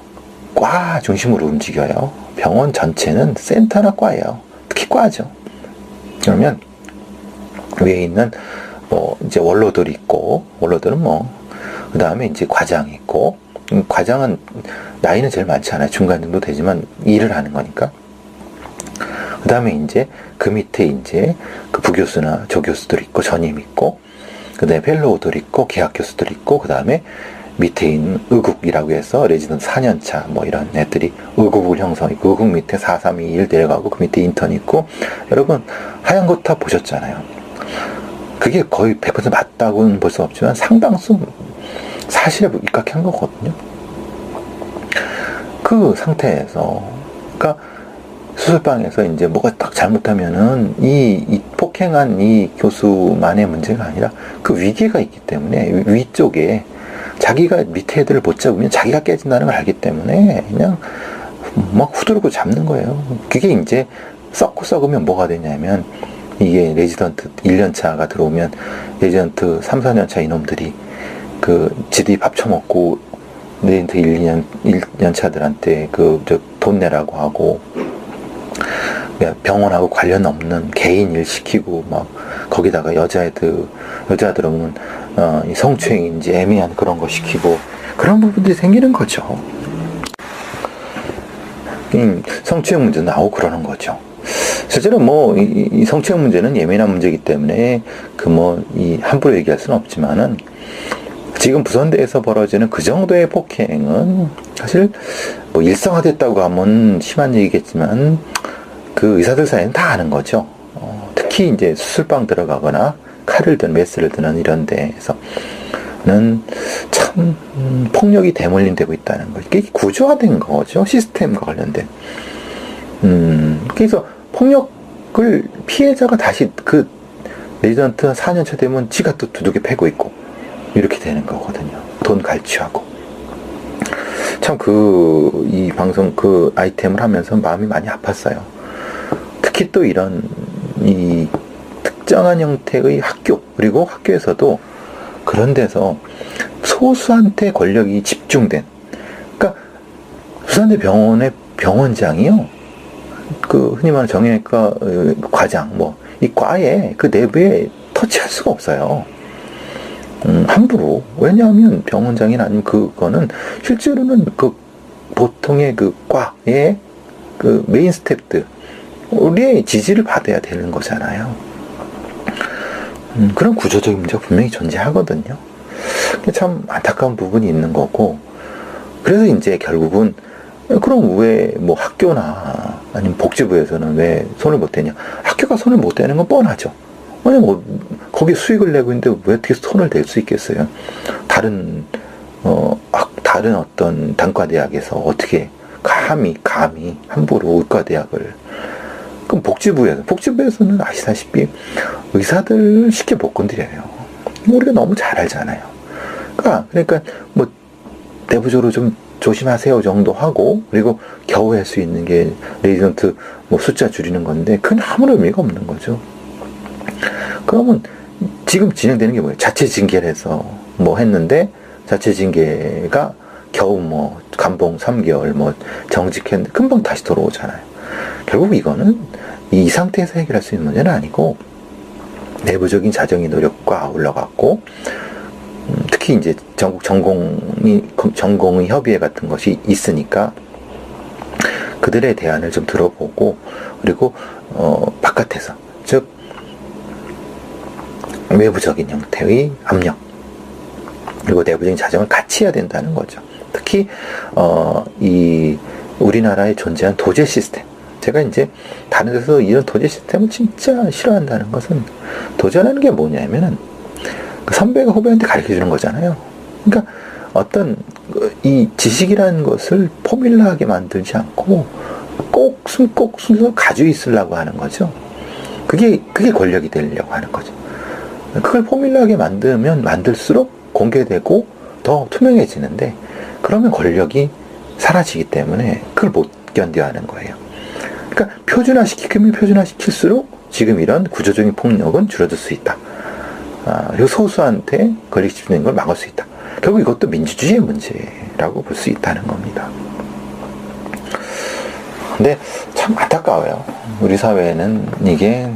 과 중심으로 움직여요. 병원 전체는 센터나 과예요. 특히 과죠. 그러면 위에 있는 이제 원로들이 있고, 원로들은 그 다음에 이제 과장이 있고, 과장은 나이는 제일 많지 않아요. 중간 정도 되지만 일을 하는 거니까. 그 다음에 이제 그 밑에 이제 부교수나 조교수들 있고, 전임 있고, 그 다음에 펠로우들 있고, 계약 교수들 있고, 그 다음에 밑에 있는 의국이라고 해서 레지던트 4년차 이런 애들이 의국을 형성했고, 의국 밑에 4, 3, 2, 1 내려가고, 그 밑에 인턴 있고. 여러분 하얀 거 다 보셨잖아요. 그게 거의 100% 맞다고는 볼 수 없지만 상당수 사실에 입각한 거거든요. 그 상태에서, 그러니까 수술방에서 이제 뭐가 딱 잘못하면은 이 폭행한 이 교수만의 문제가 아니라 그 위계가 있기 때문에, 위쪽에 자기가 밑에 애들을 못 잡으면 자기가 깨진다는 걸 알기 때문에 그냥 막 후두르고 잡는 거예요. 그게 이제 썩고 썩으면 뭐가 되냐면, 이게 레지던트 1년차가 들어오면 레지던트 3, 4년차 이놈들이 지들이 밥 처먹고 레지던트 1년차들한테 돈 내라고 하고, 병원하고 관련 없는 개인 일 시키고, 막 거기다가 여자들 오면 성추행인지 애매한 그런 거 시키고, 그런 부분들이 생기는 거죠. 성추행 문제 나오고 그러는 거죠. 실제로 이 성추행 문제는 예민한 문제이기 때문에 함부로 얘기할 수는 없지만은, 지금 부선대에서 벌어지는 그 정도의 폭행은 사실 일상화됐다고 하면 심한 얘기겠지만, 그 의사들 사이는 다 아는 거죠. 특히 이제 수술방 들어가거나 칼을 든 메스를 드는 이런 데에서는 참 폭력이 대물림되고 있다는 거죠. 이게 구조화된 거죠. 시스템과 관련된. 그래서 폭력을 피해자가 다시 레지던트 4년차 되면 지가 또 두둑이 패고 있고 이렇게 되는 거거든요. 돈 갈취하고. 참 이 방송 아이템을 하면서 마음이 많이 아팠어요. 특히 또 이런 이 특정한 형태의 학교, 그리고 학교에서도 그런 데서 소수한테 권력이 집중된, 그러니까 부산대 병원의 병원장이요, 흔히 말하는 정형외과 과장, 이 과에 내부에 터치할 수가 없어요. 함부로. 왜냐하면 병원장이나 아니면 그거는 실제로는 보통의 과의 메인 스태프들 우리의 지지를 받아야 되는 거잖아요. 그런 구조적인 문제가 분명히 존재하거든요. 참 안타까운 부분이 있는 거고, 그래서 이제 결국은 그럼 왜 학교나 아니면 복지부에서는 왜 손을 못 대냐? 학교가 손을 못 대는 건 뻔하죠. 왜냐면 거기 수익을 내고 있는데 왜 어떻게 손을 댈 수 있겠어요? 다른 어떤 단과대학에서 어떻게 감히 함부로 의과대학을. 그럼 복지부에서는 아시다시피 의사들 쉽게 못 건드려요. 우리가 너무 잘 알잖아요. 그러니까 내부적으로 좀 조심하세요 정도 하고, 그리고 겨우 할 수 있는 게 레지던트 숫자 줄이는 건데, 그건 아무런 의미가 없는 거죠. 그러면 지금 진행되는 게 뭐예요? 자체 징계를 해서 했는데, 자체 징계가 겨우 감봉 3개월 정직했는데 금방 다시 돌아오잖아요. 결국 이거는 이 상태에서 해결할 수 있는 문제는 아니고, 내부적인 자정의 노력과 아울러 갖고, 특히 이제 전국 전공의 협의회 같은 것이 있으니까 그들의 대안을 좀 들어보고, 그리고 바깥에서, 즉 외부적인 형태의 압력, 그리고 내부적인 자정을 같이 해야 된다는 거죠. 특히 이 우리나라에 존재한 도제 시스템, 제가 이제 다른 데서 이런 도제 시스템을 진짜 싫어한다는 것은, 도제라는 게 뭐냐면은 선배가 후배한테 가르쳐 주는 거잖아요. 그러니까 어떤 이 지식이라는 것을 포뮬러하게 만들지 않고 꼭 순서 가지고 있으려고 하는 거죠. 그게 권력이 되려고 하는 거죠. 그걸 포뮬러하게 만들면 만들수록 공개되고 더 투명해지는데, 그러면 권력이 사라지기 때문에 그걸 못 견뎌하는 거예요. 그러니까 표준화시킬수록 지금 이런 구조적인 폭력은 줄어들 수 있다. 그리고 소수한테 권력 집중되는 걸 막을 수 있다. 결국 이것도 민주주의의 문제라고 볼 수 있다는 겁니다. 근데 참 안타까워요. 우리 사회는 이게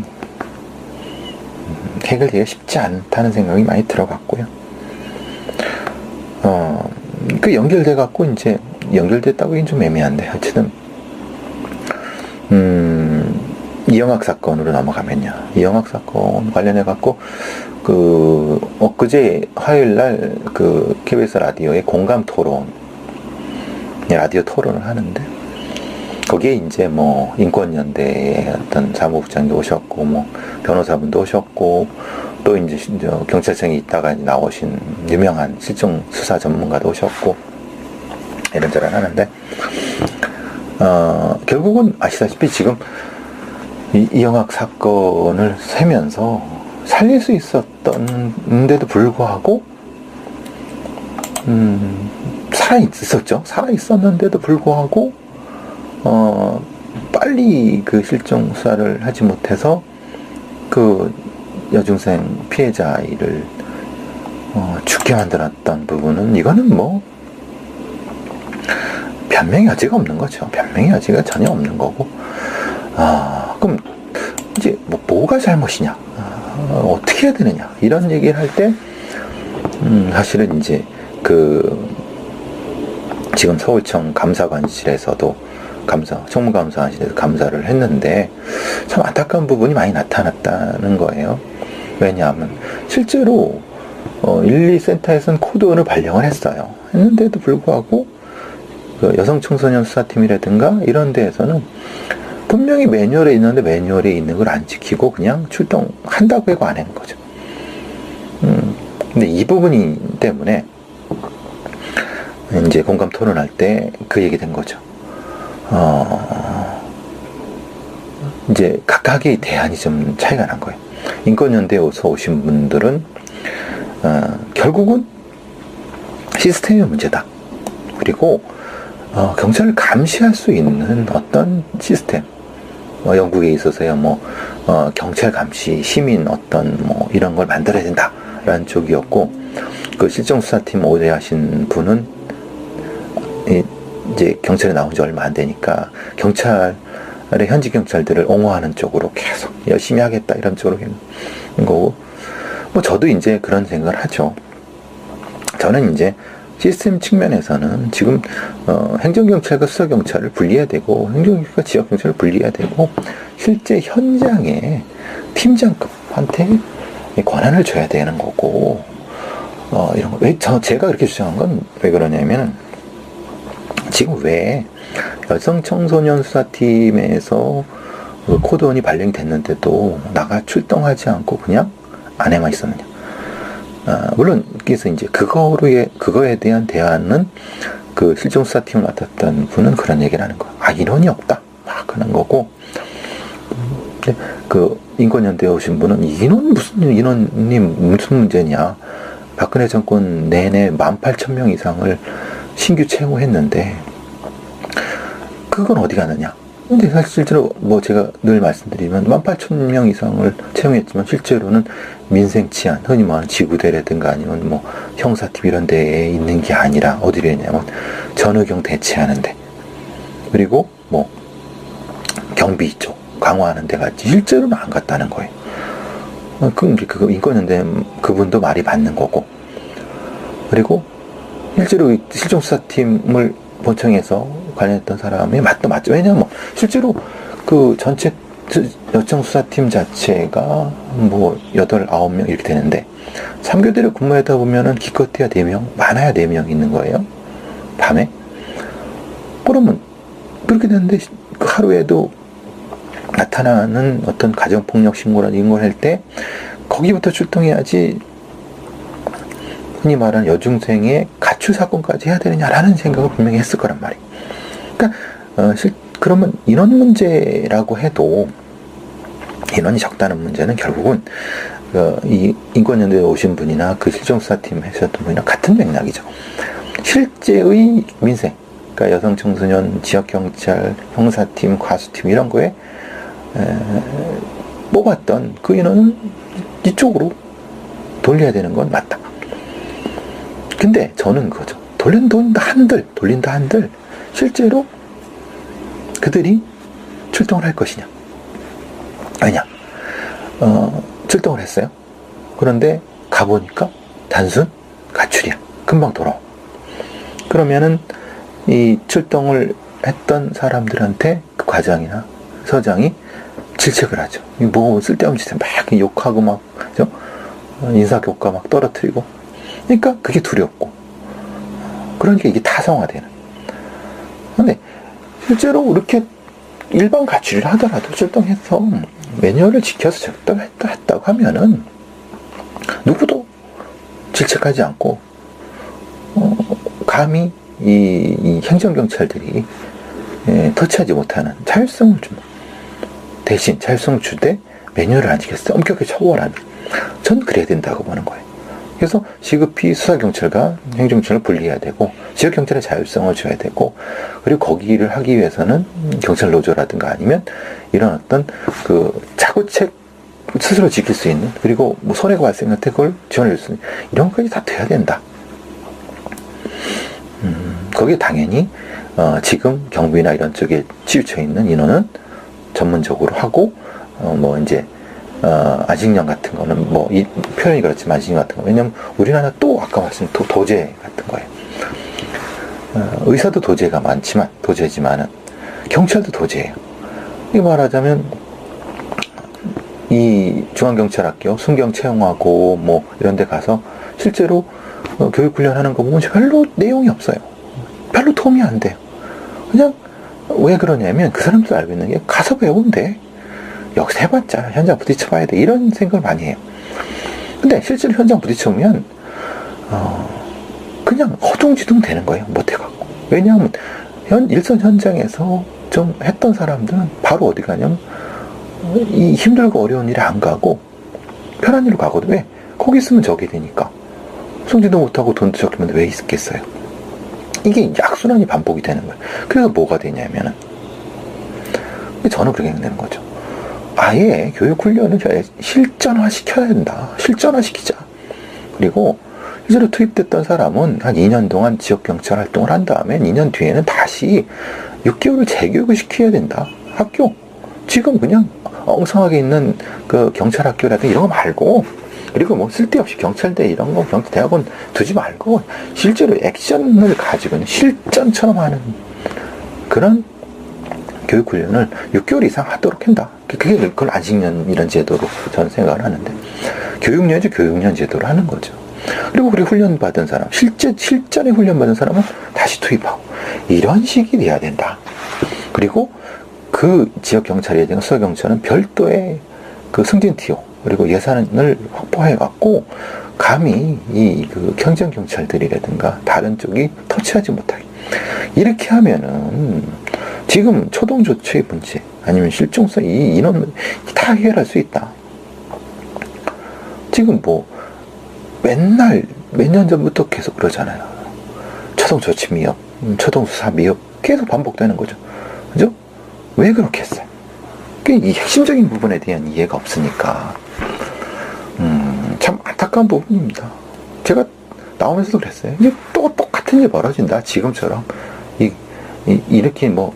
해결되기가 쉽지 않다는 생각이 많이 들어갔고요. 연결돼갖고 이제 연결됐다고 하긴 좀 애매한데, 어쨌든 이영학 사건으로 넘어가면요. 이영학 사건 관련해갖고 엊그제 화요일날 KBS 라디오의 공감 토론, 라디오 토론을 하는데, 거기에 이제 인권연대의 어떤 사무국장도 오셨고, 변호사분도 오셨고, 또 이제 경찰청에 있다가 나오신 유명한 실종 수사 전문가도 오셨고, 이런저런 하는데, 결국은 아시다시피 지금 이영학 사건을 세면서 살릴 수 있었던데도 불구하고, 살아있었는데도 불구하고, 빨리 그 실종 수사를 하지 못해서 그 여중생 피해자 아이를 죽게 만들었던 부분은 이거는 뭐 변명의 여지가 없는 거죠. 변명의 여지가 전혀 없는 거고, 그럼 이제 뭐가 잘못이냐, 어떻게 해야 되느냐 이런 얘기를 할 때 사실은 이제 지금 서울청 감사관실에서도 청문감사관실에서 감사를 했는데 참 안타까운 부분이 많이 나타났다는 거예요. 왜냐하면 실제로 112센터에서는 코드원을 발령을 했는데도 불구하고 그 여성청소년 수사팀이라든가 이런 데에서는 분명히 매뉴얼에 있는데 매뉴얼에 있는 걸 안 지키고 그냥 출동한다고 해도 안 하는 거죠. 근데 이 부분이 때문에 이제 공감 토론할 때 그 얘기 된 거죠. 이제 각각의 대안이 좀 차이가 난 거예요. 인권연대에서 오신 분들은 결국은 시스템의 문제다. 그리고 경찰을 감시할 수 있는 어떤 시스템, 영국에 있어서야 경찰 감시, 시민 이런 걸 만들어야 된다라는 쪽이었고, 그 실정수사팀 오래 하신 분은 이제 경찰에 나온 지 얼마 안 되니까 경찰의 현지 경찰들을 옹호하는 쪽으로 계속 열심히 하겠다 이런 쪽으로 하는 거고, 저도 이제 그런 생각을 하죠. 저는 이제 시스템 측면에서는 지금 행정경찰과 수사경찰을 분리해야 되고, 행정경찰과 지역경찰을 분리해야 되고, 실제 현장에 팀장급한테 권한을 줘야 되는 거고, 이런 거. 제가 그렇게 주장한 건 왜 그러냐면, 지금 왜 여성청소년 수사팀에서 코드원이 발령이 됐는데도 나가 출동하지 않고 그냥 안에만 있었느냐. 물론 그래서 이제 그거에 대한 대안은 그 실종수사팀을 맡았던 분은 그런 얘기를 하는 거야. 인원이 없다 막 그런 거고, 그 인권연대에 오신 분은 인원이 무슨 문제냐, 박근혜 정권 내내 18,000명 이상을 신규 채용했는데 그건 어디 가느냐. 근데 사실 실제로 제가 늘 말씀드리면 18,000명 이상을 채용했지만 실제로는 민생 치안, 흔히 말하는 지구대라든가 아니면 형사팀 이런 데에 있는 게 아니라 어디로 했냐면 전의경 대체하는데, 그리고 경비 쪽 강화하는 데 갔지 실제로는 안 갔다는 거예요. 그거 인권연대 그분도 말이 맞는 거고, 그리고 실제로 실종수사팀을 본청에서 관련했던 사람이 맞죠. 왜냐면 실제로 그 전체 여청수사팀 자체가 8, 9명 이렇게 되는데 3교대를 근무하다 보면은 기껏해야 4명, 많아야 4명 있는 거예요. 밤에. 그러면 그렇게 되는데 하루에도 나타나는 어떤 가정폭력 신고나 이런 걸 할 때 거기부터 출동해야지 흔히 말하는 여중생의 가출 사건까지 해야 되느냐라는 생각을 분명히 했을 거란 말이에요. 그러니까 그러면 인원 문제라고 해도 인원이 적다는 문제는 결국은 이 인권연대에 오신 분이나 그 실종수사팀 하셨던 분이랑 같은 맥락이죠. 실제의 민생, 그러니까 여성 청소년, 지역경찰, 형사팀, 과수팀 이런 거에 뽑았던 그 인원은 이쪽으로 돌려야 되는 건 맞다. 근데 저는 그거죠. 돌린다 한들 실제로 그들이 출동을 할 것이냐. 왜냐, 출동을 했어요. 그런데 가보니까 단순 가출이야. 금방 돌아와. 그러면은 이 출동을 했던 사람들한테 그 과장이나 서장이 질책을 하죠. 쓸데없는 짓을 막 욕하고 막 인사교과 막 떨어뜨리고. 그러니까 그게 두렵고, 그러니까 이게 타성화되는. 근데 실제로 이렇게 일반 가출을 하더라도 출동해서 매뉴얼을 지켜서 출동했다고 하면은 누구도 질책하지 않고 감히 이 행정경찰들이 터치하지 못하는 자율성을 대신 자율성을 주되 매뉴얼을 안 지켰을 때 엄격하게 처벌하는, 전 그래야 된다고 보는 거예요. 그래서 시급히 수사경찰과 행정경찰을 분리해야 되고 지역경찰의 자율성을 줘야 되고, 그리고 거기를 하기 위해서는 경찰 노조라든가 아니면 이런 어떤 그 차고책 스스로 지킬 수 있는, 그리고 뭐 손해가 발생할 때 그걸 지원해 줄 수 있는 이런 것까지 다 돼야 된다. 거기에 당연히 지금 경비나 이런 쪽에 치우쳐 있는 인원은 전문적으로 하고, 뭐 이제 아직령 같은 거는 뭐 이 표현이 그렇지만 아직령 같은 거, 왜냐면 우리나라 또 아까 말씀드린 도제 같은 거예요. 의사도 도제가 많지만 도제지만은 경찰도 도제예요. 이 말하자면 이 중앙경찰학교 순경 채용하고 뭐 이런 데 가서 실제로 교육훈련하는 거 보면 별로 내용이 없어요. 별로 도움이 안 돼요. 그냥 왜 그러냐면 그 사람들 알고 있는 게 가서 배우면 돼. 여기서 해봤자 현장 부딪혀봐야 돼. 이런 생각을 많이 해요. 근데 실제로 현장 부딪혀보면 그냥 허둥지둥 되는 거예요. 못해갖고. 왜냐하면 일선 현장에서 좀 했던 사람들은 바로 어디 가냐면 이 힘들고 어려운 일에 안 가고 편한 일로 가거든. 왜? 거기 있으면 저기 되니까. 승진도 못하고 돈도 적으면 왜 있겠어요? 이게 악순환이 반복이 되는 거예요. 그래서 뭐가 되냐면은 저는 그렇게 생각되는 거죠. 아예 교육훈련을 실전화 시켜야 된다. 실전화 시키자. 그리고 실제로 투입됐던 사람은 한 2년 동안 지역경찰 활동을 한 다음에 2년 뒤에는 다시 6개월을 재교육을 시켜야 된다. 학교. 지금 그냥 엉성하게 있는 그 경찰학교라든가 이런 거 말고, 그리고 뭐 쓸데없이 경찰대 이런 거 대학원 두지 말고 실제로 액션을 가지고는 실전처럼 하는 그런 교육훈련을 6개월 이상 하도록 한다. 그게 그걸 안식년 이런 제도로 저는 생각을 하는데, 교육년이죠. 교육년 제도로 하는 거죠. 그리고 우리 훈련받은 사람, 실전에 훈련받은 사람은 다시 투입하고 이런 식이 돼야 된다. 그리고 그 지역경찰이라든가 수사경찰은 별도의 그 승진티오 그리고 예산을 확보해갖고 감히 그 행정경찰들이라든가 다른 쪽이 터치하지 못하게 이렇게 하면은 지금 초동조처의 문제 아니면 실종성 이 인원 다 해결할 수 있다. 지금 뭐 맨날 몇 년 전부터 계속 그러잖아요. 초동조치 미흡, 초동수사 미흡 계속 반복되는 거죠. 그죠? 왜 그렇게 했어요? 이 핵심적인 부분에 대한 이해가 없으니까 참 안타까운 부분입니다. 제가 나오면서도 그랬어요. 이제 또 똑같은 일이 벌어진다. 지금처럼 이렇게 뭐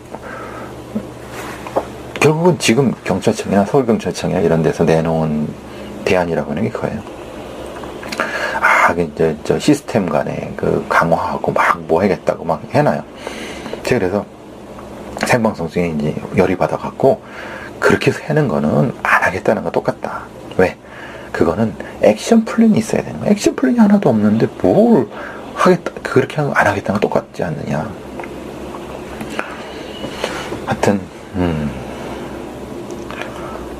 결국은 지금 경찰청이나 서울경찰청이나 이런 데서 내놓은 대안이라고 하는 게 그거예요. 이제 저 시스템 간에 그 강화하고 막 뭐 하겠다고 막 해놔요. 제가 그래서 생방송 중에 이제 열이 받아갖고 그렇게 해서 하는 거는 안 하겠다는 거 똑같다. 왜? 그거는 액션 플랜이 있어야 되는 거야. 액션 플랜이 하나도 없는데 뭘 하겠다, 그렇게 안 하겠다는 거 똑같지 않느냐. 하여튼,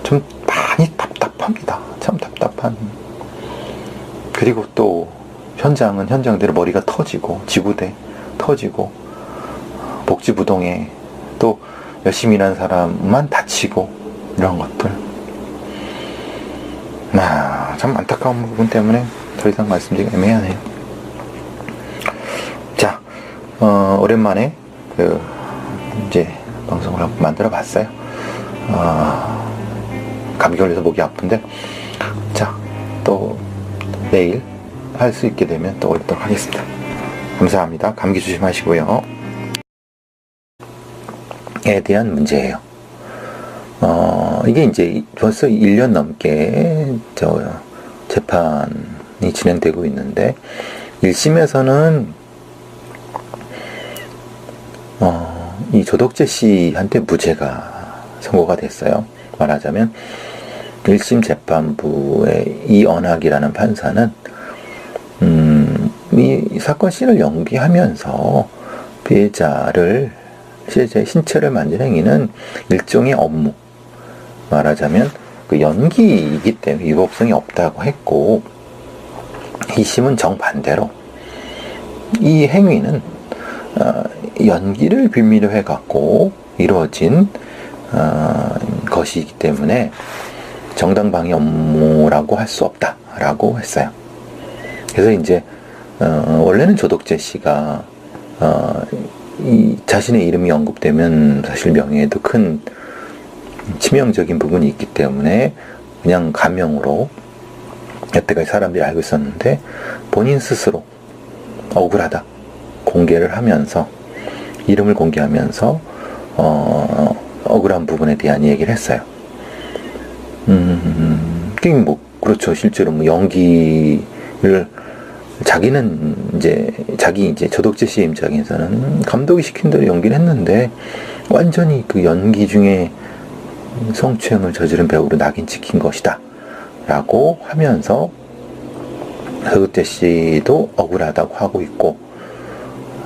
좀 많이 답답합니다. 참 답답한. 그리고 또 현장은 현장대로 머리가 터지고 지부대 터지고 복지부동에 또 열심히 일하는 사람만 다치고 이런 것들 참 안타까운 부분 때문에 더 이상 말씀드리기 애매하네요. 자, 오랜만에 이제 방송을 한번 만들어 봤어요. 감기 걸려서 목이 아픈데, 자, 또 내일 할 수 있게 되면 또 오도록 하겠습니다. 감사합니다. 감기 조심하시고요. 에 대한 문제예요. 이게 이제 벌써 1년 넘게 재판이 진행되고 있는데, 1심에서는 이 조덕재 씨한테 무죄가 선고가 됐어요. 말하자면 1심 재판부의 이언학이라는 판사는 이 사건 씬을 연기하면서 피해자의 신체를 만진 행위는 일종의 업무, 말하자면 그 연기이기 때문에 위법성이 없다고 했고, 2심은 정반대로 이 행위는 연기를 빌미로 해갖고 이루어진 것이기 때문에 정당방위 업무라고 할 수 없다라고 했어요. 그래서 이제 원래는 조덕재 씨가 이 자신의 이름이 언급되면 사실 명예에도 큰 치명적인 부분이 있기 때문에 그냥 가명으로 여태까지 사람들이 알고 있었는데, 본인 스스로 억울하다 공개를 하면서, 이름을 공개하면서 억울한 부분에 대한 얘기를 했어요. 뭐 그렇죠. 실제로 뭐 연기를 자기는 자기 조덕재 씨의 입장에서는 감독이 시킨 대로 연기를 했는데 완전히 그 연기 중에 성추행을 저지른 배우로 낙인 찍힌 것이다 라고 하면서 조덕재 씨도 억울하다고 하고 있고,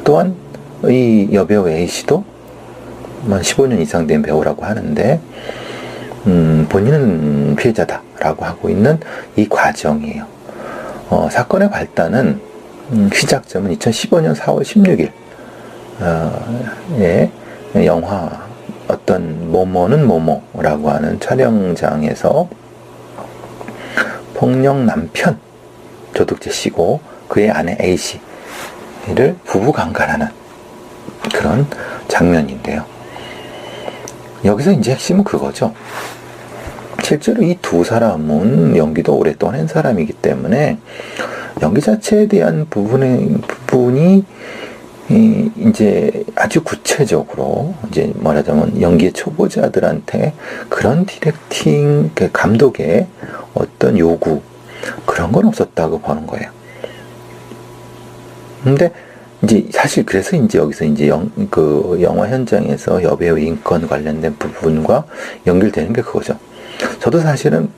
또한 이 여배우 A씨도 15년 이상 된 배우라고 하는데 본인은 피해자다라고 하고 있는 이 과정이에요. 사건의 발단은 시작점은 2015년 4월 16일 영화 어떤 뭐뭐는 뭐뭐라고 하는 촬영장에서 폭력 남편 조덕재 씨고 그의 아내 A 씨를 부부 강간하는 그런 장면인데요. 여기서 이제 핵심은 그거죠. 실제로 이 두 사람은 연기도 오랫동안 한 사람이기 때문에 연기 자체에 대한 부분이 이제 아주 구체적으로 이제 말하자면 연기의 초보자들한테 그런 디렉팅, 감독의 어떤 요구 그런 건 없었다고 보는 거예요. 근데 이제 사실 그래서 이제 여기서 이제 그 영화 현장에서 여배우 인권 관련된 부분과 연결되는 게 그거죠. 저도 사실은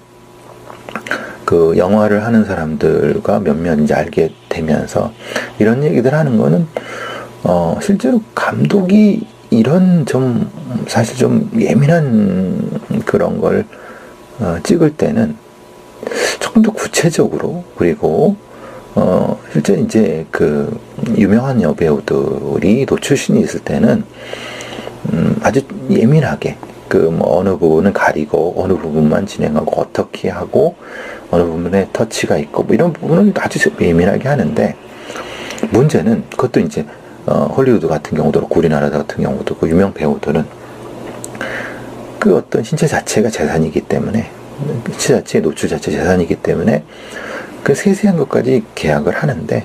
그 영화를 하는 사람들과 몇몇 이제 알게 되면서 이런 얘기들 하는 거는 실제로 감독이 이런 좀 사실 좀 예민한 그런 걸 찍을 때는 조금 더 구체적으로, 그리고 실제 이제 그 유명한 여배우들이 노출신이 있을 때는 아주 예민하게 그 뭐 어느 부분은 가리고 어느 부분만 진행하고 어떻게 하고 어느 부분에 터치가 있고 뭐 이런 부분을 아주 예민하게 하는데, 문제는 그것도 이제 헐리우드 같은 경우도 그렇고 우리나라 같은 경우도 그 유명 배우들은 그 어떤 신체 자체가 재산이기 때문에, 신체 자체의 노출 자체 재산이기 때문에 그 세세한 것까지 계약을 하는데,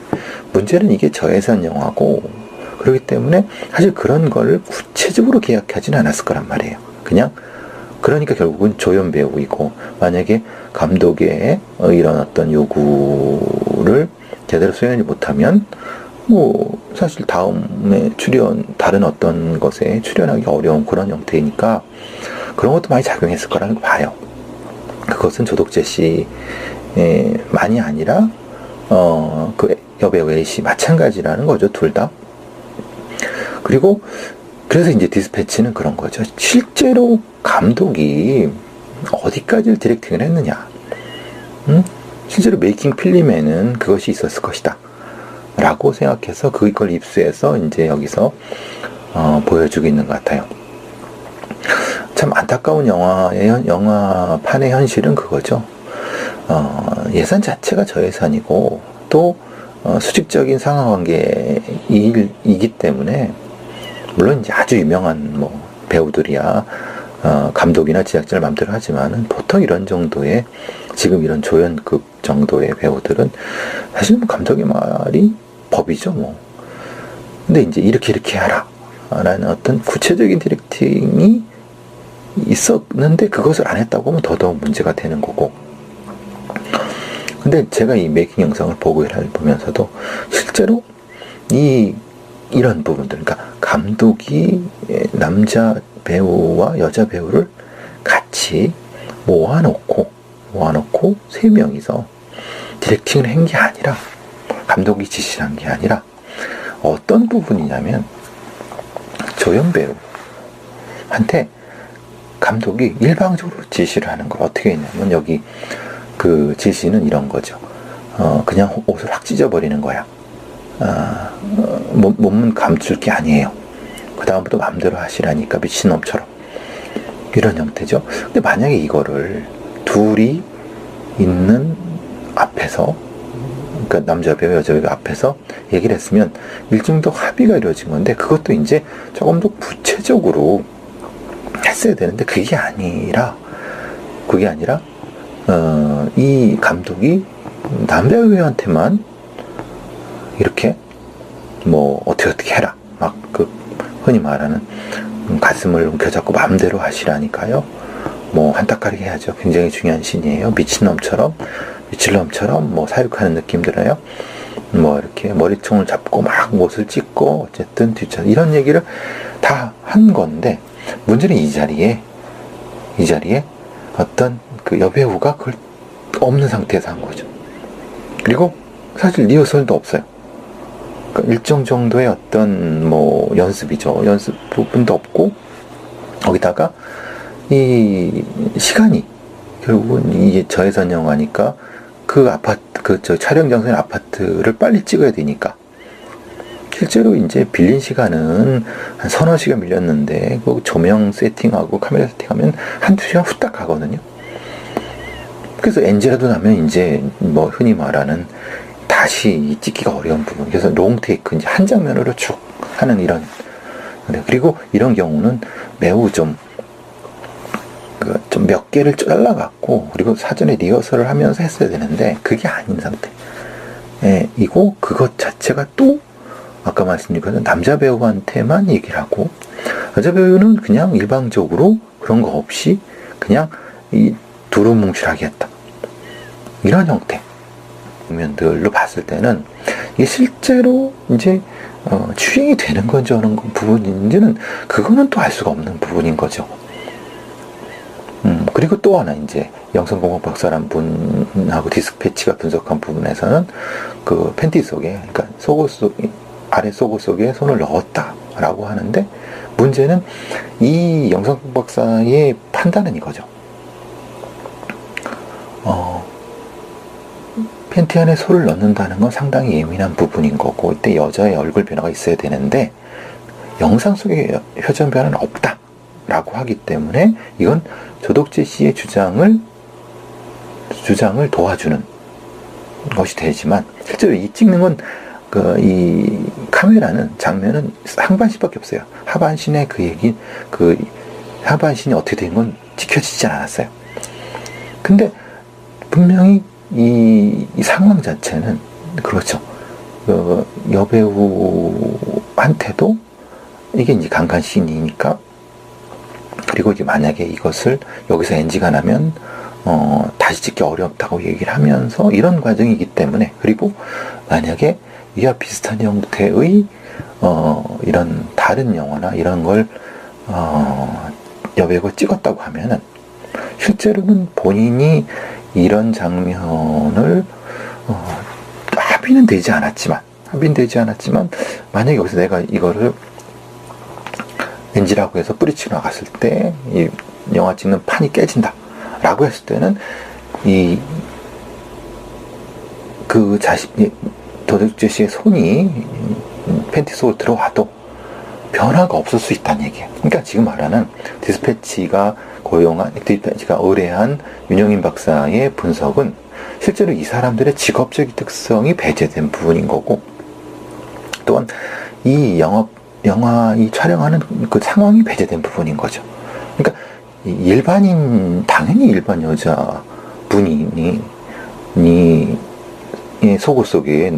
문제는 이게 저예산 영화고 그렇기 때문에 사실 그런 걸 구체적으로 계약하지는 않았을 거란 말이에요. 그냥 그러니까 결국은 조연 배우이고, 만약에 감독의 이런 어떤 요구를 제대로 수행하지 못하면 뭐 사실 다음에 다른 어떤 것에 출연하기 어려운 그런 형태이니까 그런 것도 많이 작용했을 거라는 거 봐요. 그것은 조덕재 씨 만이 아니라 그 여배우 A씨 마찬가지라는 거죠, 둘 다. 그리고 그래서 이제 디스패치는 그런 거죠. 실제로 감독이 어디까지 디렉팅을 했느냐, 실제로 메이킹 필름에는 그것이 있었을 것이다 라고 생각해서 그걸 입수해서 이제 여기서 보여주고 있는 것 같아요. 참 안타까운 영화판의 현실은 그거죠. 예산 자체가 저예산이고 또 수직적인 상하관계이기 때문에, 물론 이제 아주 유명한 뭐 배우들이야 감독이나 제작자를 마음대로 하지만은 보통 이런 정도의, 지금 이런 조연급 정도의 배우들은 사실 뭐 감독의 말이 법이죠 뭐. 근데 이제 이렇게 하라 라는 어떤 구체적인 디렉팅이 있었는데 그것을 안 했다고 하면 더더욱 문제가 되는 거고. 근데 제가 이 메이킹 영상을 보면서도 실제로 이런 부분들, 그러니까 감독이 남자 배우와 여자 배우를 같이 모아놓고 세 명이서 디렉팅을 한 게 아니라, 감독이 지시를 한 게 아니라 어떤 부분이냐면, 조연 배우한테 감독이 일방적으로 지시를 하는 걸 어떻게 했냐면, 여기 그 지시는 이런 거죠. 그냥 옷을 확 찢어버리는 거야. 몸은 감출 게 아니에요. 그 다음부터 마음대로 하시라니까, 미친놈처럼. 이런 형태죠. 근데 만약에 이거를 둘이 있는 앞에서 그러니까 남자 배우, 여자 배우 앞에서 얘기를 했으면 일정도 합의가 이루어진 건데, 그것도 이제 조금 더 구체적으로 했어야 되는데, 그게 아니라, 이 감독이 남자 배우한테만 이렇게 뭐 어떻게 해라, 막 그 흔히 말하는 가슴을 움켜잡고 마음대로 하시라니까요. 뭐 한따까리 해야죠. 굉장히 중요한 신이에요. 미친놈처럼 뭐 사육하는 느낌 들어요. 뭐 이렇게 머리통을 잡고 막 못을 찍고 어쨌든 뒤처럼 이런 얘기를 다 한 건데, 문제는 이 자리에 어떤 그 여배우가 그걸 없는 상태에서 한 거죠. 그리고 사실 리허설도 없어요. 그러니까 일정 정도의 어떤 뭐 연습 부분도 없고, 거기다가 이 시간이 결국은 이게 저예산 영화니까 그 아파트, 촬영 장소의 아파트를 빨리 찍어야 되니까, 실제로 이제 빌린 시간은 한 서너 시간 밀렸는데, 그 조명 세팅하고 카메라 세팅하면 한두 시간 후딱 가거든요. 그래서 NG라도 나면 이제 뭐 흔히 말하는 다시 찍기가 어려운 부분, 그래서 롱테이크, 이제 한 장면으로 쭉 하는 이런. 그리고 이런 경우는 매우 좀 몇 개를 잘라갖고, 그리고 사전에 리허설을 하면서 했어야 되는데, 그게 아닌 상태. 이고, 그것 자체가 또, 아까 말씀드린 것처럼 남자 배우한테만 얘기를 하고, 여자 배우는 그냥 일방적으로 그런 거 없이 그냥 이 두루뭉실하게 했다. 이런 형태. 장면들로 봤을 때는, 이게 실제로 이제, 추행이 되는 건지 어느 부분인지는, 그거는 또 알 수가 없는 부분인 거죠. 그리고 또 하나, 이제, 영성공학 박사란 분하고 디스패치가 분석한 부분에서는, 그 팬티 속에, 그러니까 아래 속옷 속에 손을 넣었다라고 하는데, 문제는 이 영성공학 박사의 판단은 이거죠. 팬티 안에 손을 넣는다는 건 상당히 예민한 부분인 거고, 이때 여자의 얼굴 변화가 있어야 되는데, 영상 속에 표정 변화는 없다 라고 하기 때문에, 이건 조덕재 씨의 주장을 도와주는 것이 되지만, 실제로 이 찍는 건 이 카메라는, 장면은 상반신밖에 없어요. 하반신의 하반신이 어떻게 된 건 지켜지지 않았어요. 근데 분명히 이 상황 자체는 그렇죠. 여배우한테도 이게 이제 강간신이니까, 그리고 이제 만약에 이것을 여기서 NG가 나면 다시 찍기 어렵다고 얘기를 하면서 이런 과정이기 때문에, 그리고 만약에 이와 비슷한 형태의 이런 다른 영화나 이런 걸 여배우가 찍었다고 하면은, 실제로는 본인이 이런 장면을 합의는 되지 않았지만, 만약에 여기서 내가 이거를 NG라고 해서 뿌리치고 나갔을 때 이 영화 찍는 판이 깨진다 라고 했을 때는, 도덕재 씨의 손이 팬티 속으로 들어와도 변화가 없을 수 있다는 얘기예요. 그러니까 지금 말하는 디스패치가 의뢰한 윤영인 박사의 분석은, 실제로 이 사람들의 직업적인 특성이 배제된 부분인 거고, 또한 이 이 촬영하는 그 상황이 배제된 부분인 거죠. 그러니까 당연히 일반 여자 분이 속옷 속에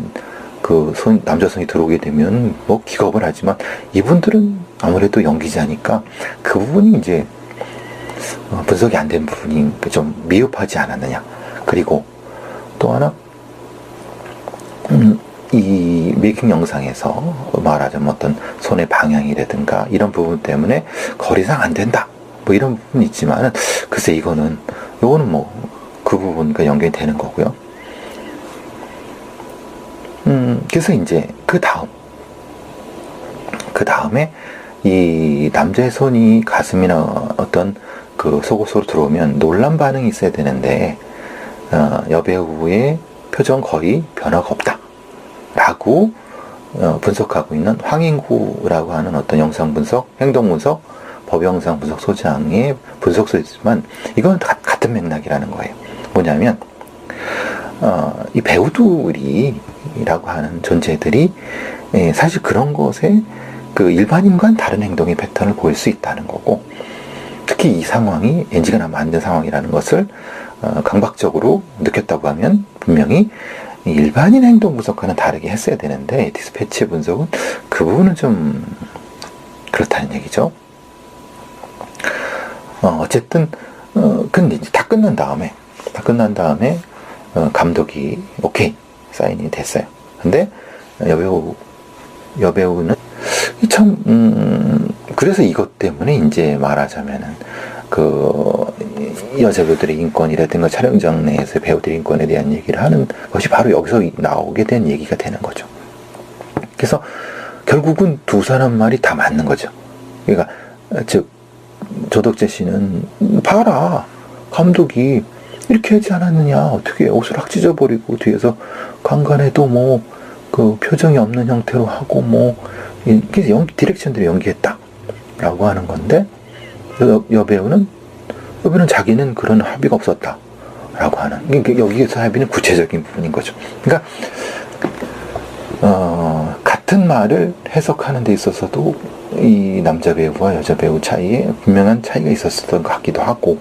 남자 손이 들어오게 되면 뭐 기겁을 하지만, 이분들은 아무래도 연기자니까 그 부분이 이제 분석이 안 된 부분이 좀 미흡하지 않았느냐. 그리고 또 하나, 이 메이킹 영상에서 말하자면 어떤 손의 방향이라든가 이런 부분 때문에 거리상 안 된다, 뭐 이런 부분이 있지만은, 글쎄 이거는 뭐 그 부분과 연결이 되는 거고요. 그래서 이제 그 다음에 이 남자의 손이 가슴이나 어떤 그 속옷으로 들어오면 놀란 반응이 있어야 되는데, 여배우의 표정 거의 변화가 없다 라고 분석하고 있는 황인구라고 하는 어떤 영상 분석, 행동 분석, 법영상 분석 소장의 분석서이지만, 이건 같은 맥락이라는 거예요. 뭐냐면, 이 배우들이라고 하는 존재들이 사실 그런 것에 그 일반인과는 다른 행동의 패턴을 보일 수 있다는 거고, 특히 이 상황이 NG가 나면 안 된 상황이라는 것을 강박적으로 느꼈다고 하면 분명히 일반인 행동 분석과는 다르게 했어야 되는데, 디스패치의 분석은 그 부분은 좀 그렇다는 얘기죠. 어쨌든 근데 이제 다 끝난 다음에 감독이 오케이 사인이 됐어요. 근데 여배우는 참 그래서 이것 때문에 이제 말하자면은 그 여자 배우들의 인권이라든가 촬영장 내에서 배우들의 인권에 대한 얘기를 하는 것이 바로 여기서 나오게 된 얘기가 되는 거죠. 그래서 결국은 두 사람 말이 다 맞는 거죠. 그러니까 즉 조덕재 씨는 봐라, 감독이 이렇게 하지 않았느냐, 어떻게 옷을 확 찢어버리고 뒤에서 강간에도 뭐 그 표정이 없는 형태로 하고 뭐 그래서 디렉션들이 연기했다 라고 하는 건데, 여배우는 자기는 그런 합의가 없었다 라고 하는, 그러니까 여기에서 합의는 구체적인 부분인 거죠. 그러니까 같은 말을 해석하는 데 있어서도 이 남자 배우와 여자 배우 사이에 분명한 차이가 있었던 것 같기도 하고,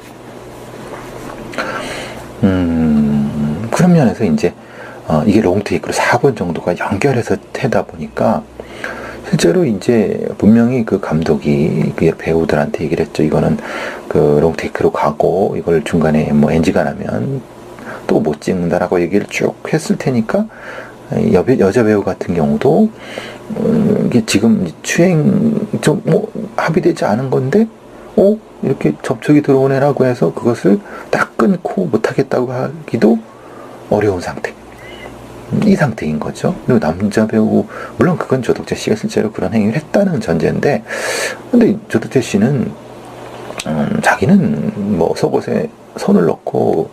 그런 면에서 이제 이게 롱테이크로 4번 정도가 연결해서 하다 보니까 실제로 이제 분명히 그 감독이 그 배우들한테 얘기를 했죠. 이거는 그 롱테이크로 가고 이걸 중간에 뭐 NG가 나면 또 못 찍는다라고 얘기를 쭉 했을 테니까, 여자 배우 같은 경우도 이게 지금 추행 좀 뭐 합의되지 않은 건데 이렇게 접촉이 들어오네라고 해서 그것을 딱 끊고 못하겠다고 하기도 어려운 상태, 이 상태인 거죠. 그리고 남자 배우, 물론 그건 조덕재 씨가 실제로 그런 행위를 했다는 전제인데, 근데 조덕재 씨는 자기는 뭐 속옷에 손을 넣고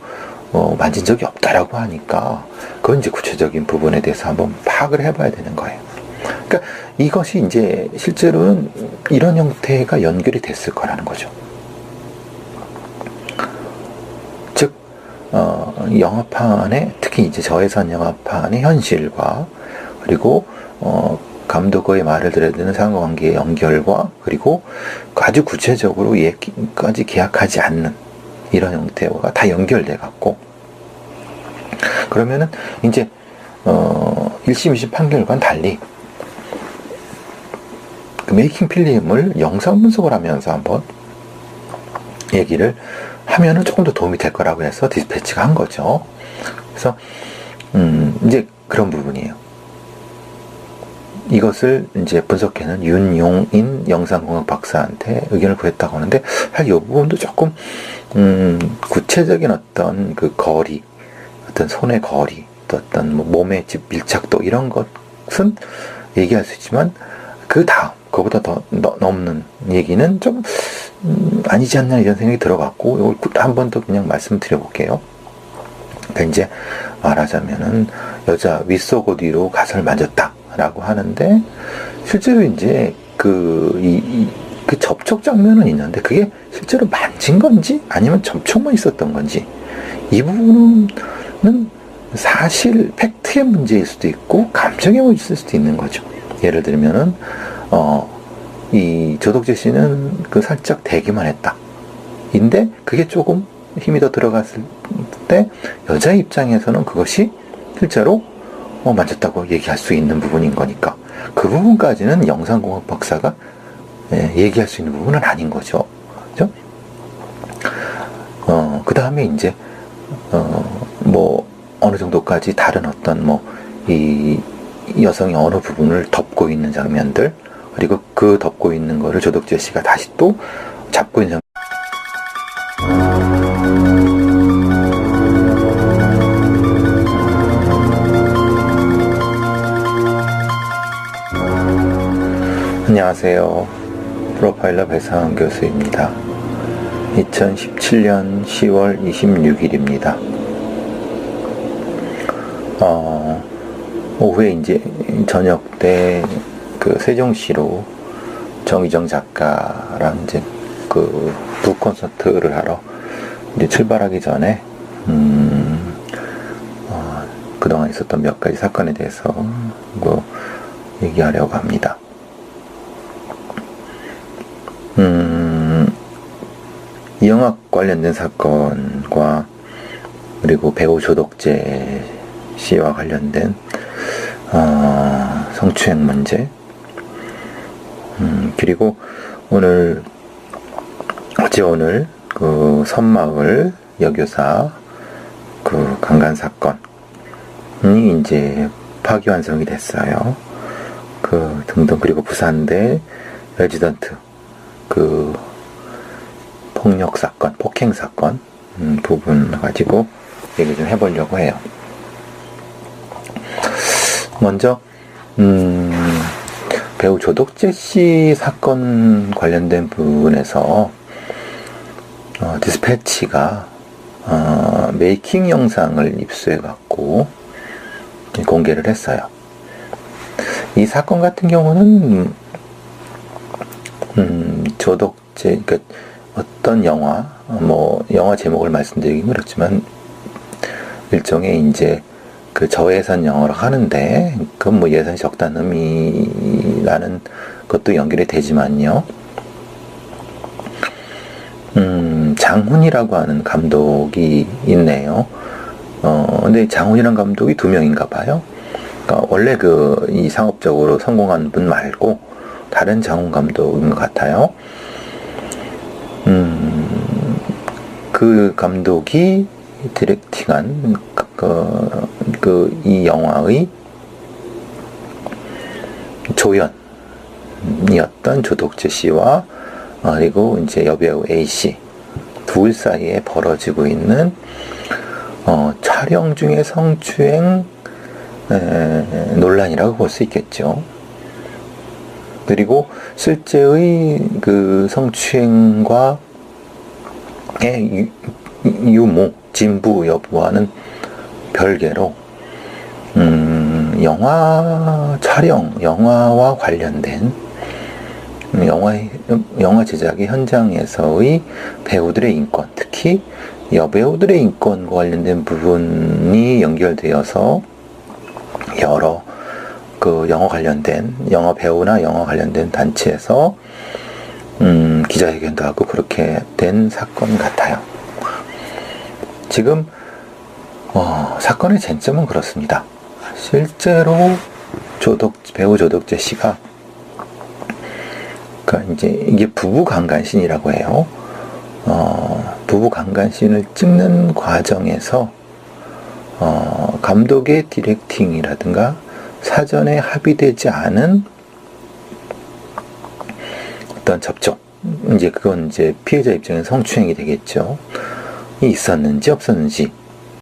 만진 적이 없다라고 하니까 그건 이제 구체적인 부분에 대해서 한번 파악을 해봐야 되는 거예요. 그러니까 이것이 이제 실제로는 이런 형태가 연결이 됐을 거라는 거죠. 즉 영화판의, 특히 이제 저예산 영화판의 현실과, 그리고 감독의 말을 들어야 되는 상관관계의 연결과, 그리고 아주 구체적으로 얘기까지 계약하지 않는 이런 형태가 다 연결돼 갖고, 그러면은 이제 1심, 2심 판결과는 달리 그 메이킹 필름을 영상 분석을 하면서 한번 얘기를 하면은 조금 더 도움이 될 거라고 해서 디스패치가 한 거죠. 그래서 이제 그런 부분이에요. 이것을 이제 분석해는 윤용인 영상공학 박사한테 의견을 구했다고 하는데, 사실 이 부분도 조금 구체적인 어떤 그 거리, 어떤 손의 거리, 또 어떤 뭐 몸의 밀착도, 이런 것은 얘기할 수 있지만 그 다음 그거보다 더 넘는 얘기는 좀 아니지 않나 이런 생각이 들어갔고, 이걸 한 번 더 그냥 말씀드려 볼게요. 그러니까 이제 말하자면은 여자 윗속옷 위로 가슴을 만졌다 라고 하는데, 실제로 이제 그 접촉 장면은 있는데 그게 실제로 만진 건지 아니면 접촉만 있었던 건지, 이 부분은 사실 팩트의 문제일 수도 있고 감정의 문제일 수도 있는 거죠. 예를 들면은 이 조덕재 씨는 그 살짝 대기만 했다 인데, 그게 조금 힘이 더 들어갔을 때 여자 입장에서는 그것이 실제로 만졌다고 얘기할 수 있는 부분인 거니까, 그 부분까지는 영상공학 박사가 얘기할 수 있는 부분은 아닌 거죠. 그죠? 그 다음에 이제 뭐 어느 정도까지 다른 어떤 이 여성이 어느 부분을 덮고 있는 장면들, 그리고 그 덮고 있는 거를 조덕재 씨가 다시 또 잡고 있는 안녕하세요. 프로파일러 배상훈 교수입니다. 2017년 10월 26일입니다. 오후에 이제 저녁 때 그 세종시로 정희정 작가랑 이제 그 북 콘서트를 하러 이제 출발하기 전에 그동안 있었던 몇 가지 사건에 대해서 얘기하려고 합니다. 이영학 관련된 사건과 그리고 배우 조덕재 씨와 관련된 성추행 문제, 그리고 오늘 그 섬마을 여교사 그 강간 사건이 이제 파기환송이 됐어요. 그 등등, 그리고 부산대 레지던트 그 폭력 사건, 폭행 사건 부분 가지고 얘기 좀 해보려고 해요. 먼저 배우 조덕재 씨 사건 관련된 부분에서 디스패치가 메이킹 영상을 입수해 갖고 공개를 했어요. 이 사건 같은 경우는 조덕재, 그러니까 어떤 영화 제목을 말씀드리긴 그렇지만 일종의 이제 그 저예산 영화를 하는데 그건 뭐 예산이 적다는 의미라는 것도 연결이 되지만요. 장훈이라고 하는 감독이 있네요. 근데 장훈이라는 감독이 2명인가 봐요. 그러니까 원래 이 상업적으로 성공한 분 말고 다른 장훈 감독인 것 같아요. 그 감독이 디렉팅한 이 영화의 조연이었던 조덕재 씨와 그리고 이제 여배우 A 씨 둘 사이에 벌어지고 있는 촬영 중에 성추행 논란이라고 볼 수 있겠죠. 그리고 실제의 그 성추행과 유무, 진부 여부와는 별개로 영화와 관련된 영화 제작의 현장에서의 배우들의 인권, 특히 여배우들의 인권과 관련된 부분이 연결되어서 여러 그 영화 배우나 영화 관련된 단체에서 기자회견도 하고 그렇게 된 사건 같아요. 지금 사건의 쟁점은 그렇습니다. 실제로 배우 조덕재 씨가 그러니까 이제 이게 부부 강간신이라고 해요. 부부 강간신을 찍는 과정에서 감독의 디렉팅이라든가 사전에 합의되지 않은 어떤 접촉, 그건 이제 피해자 입장에서 성추행이 되겠죠. 이 있었는지 없었는지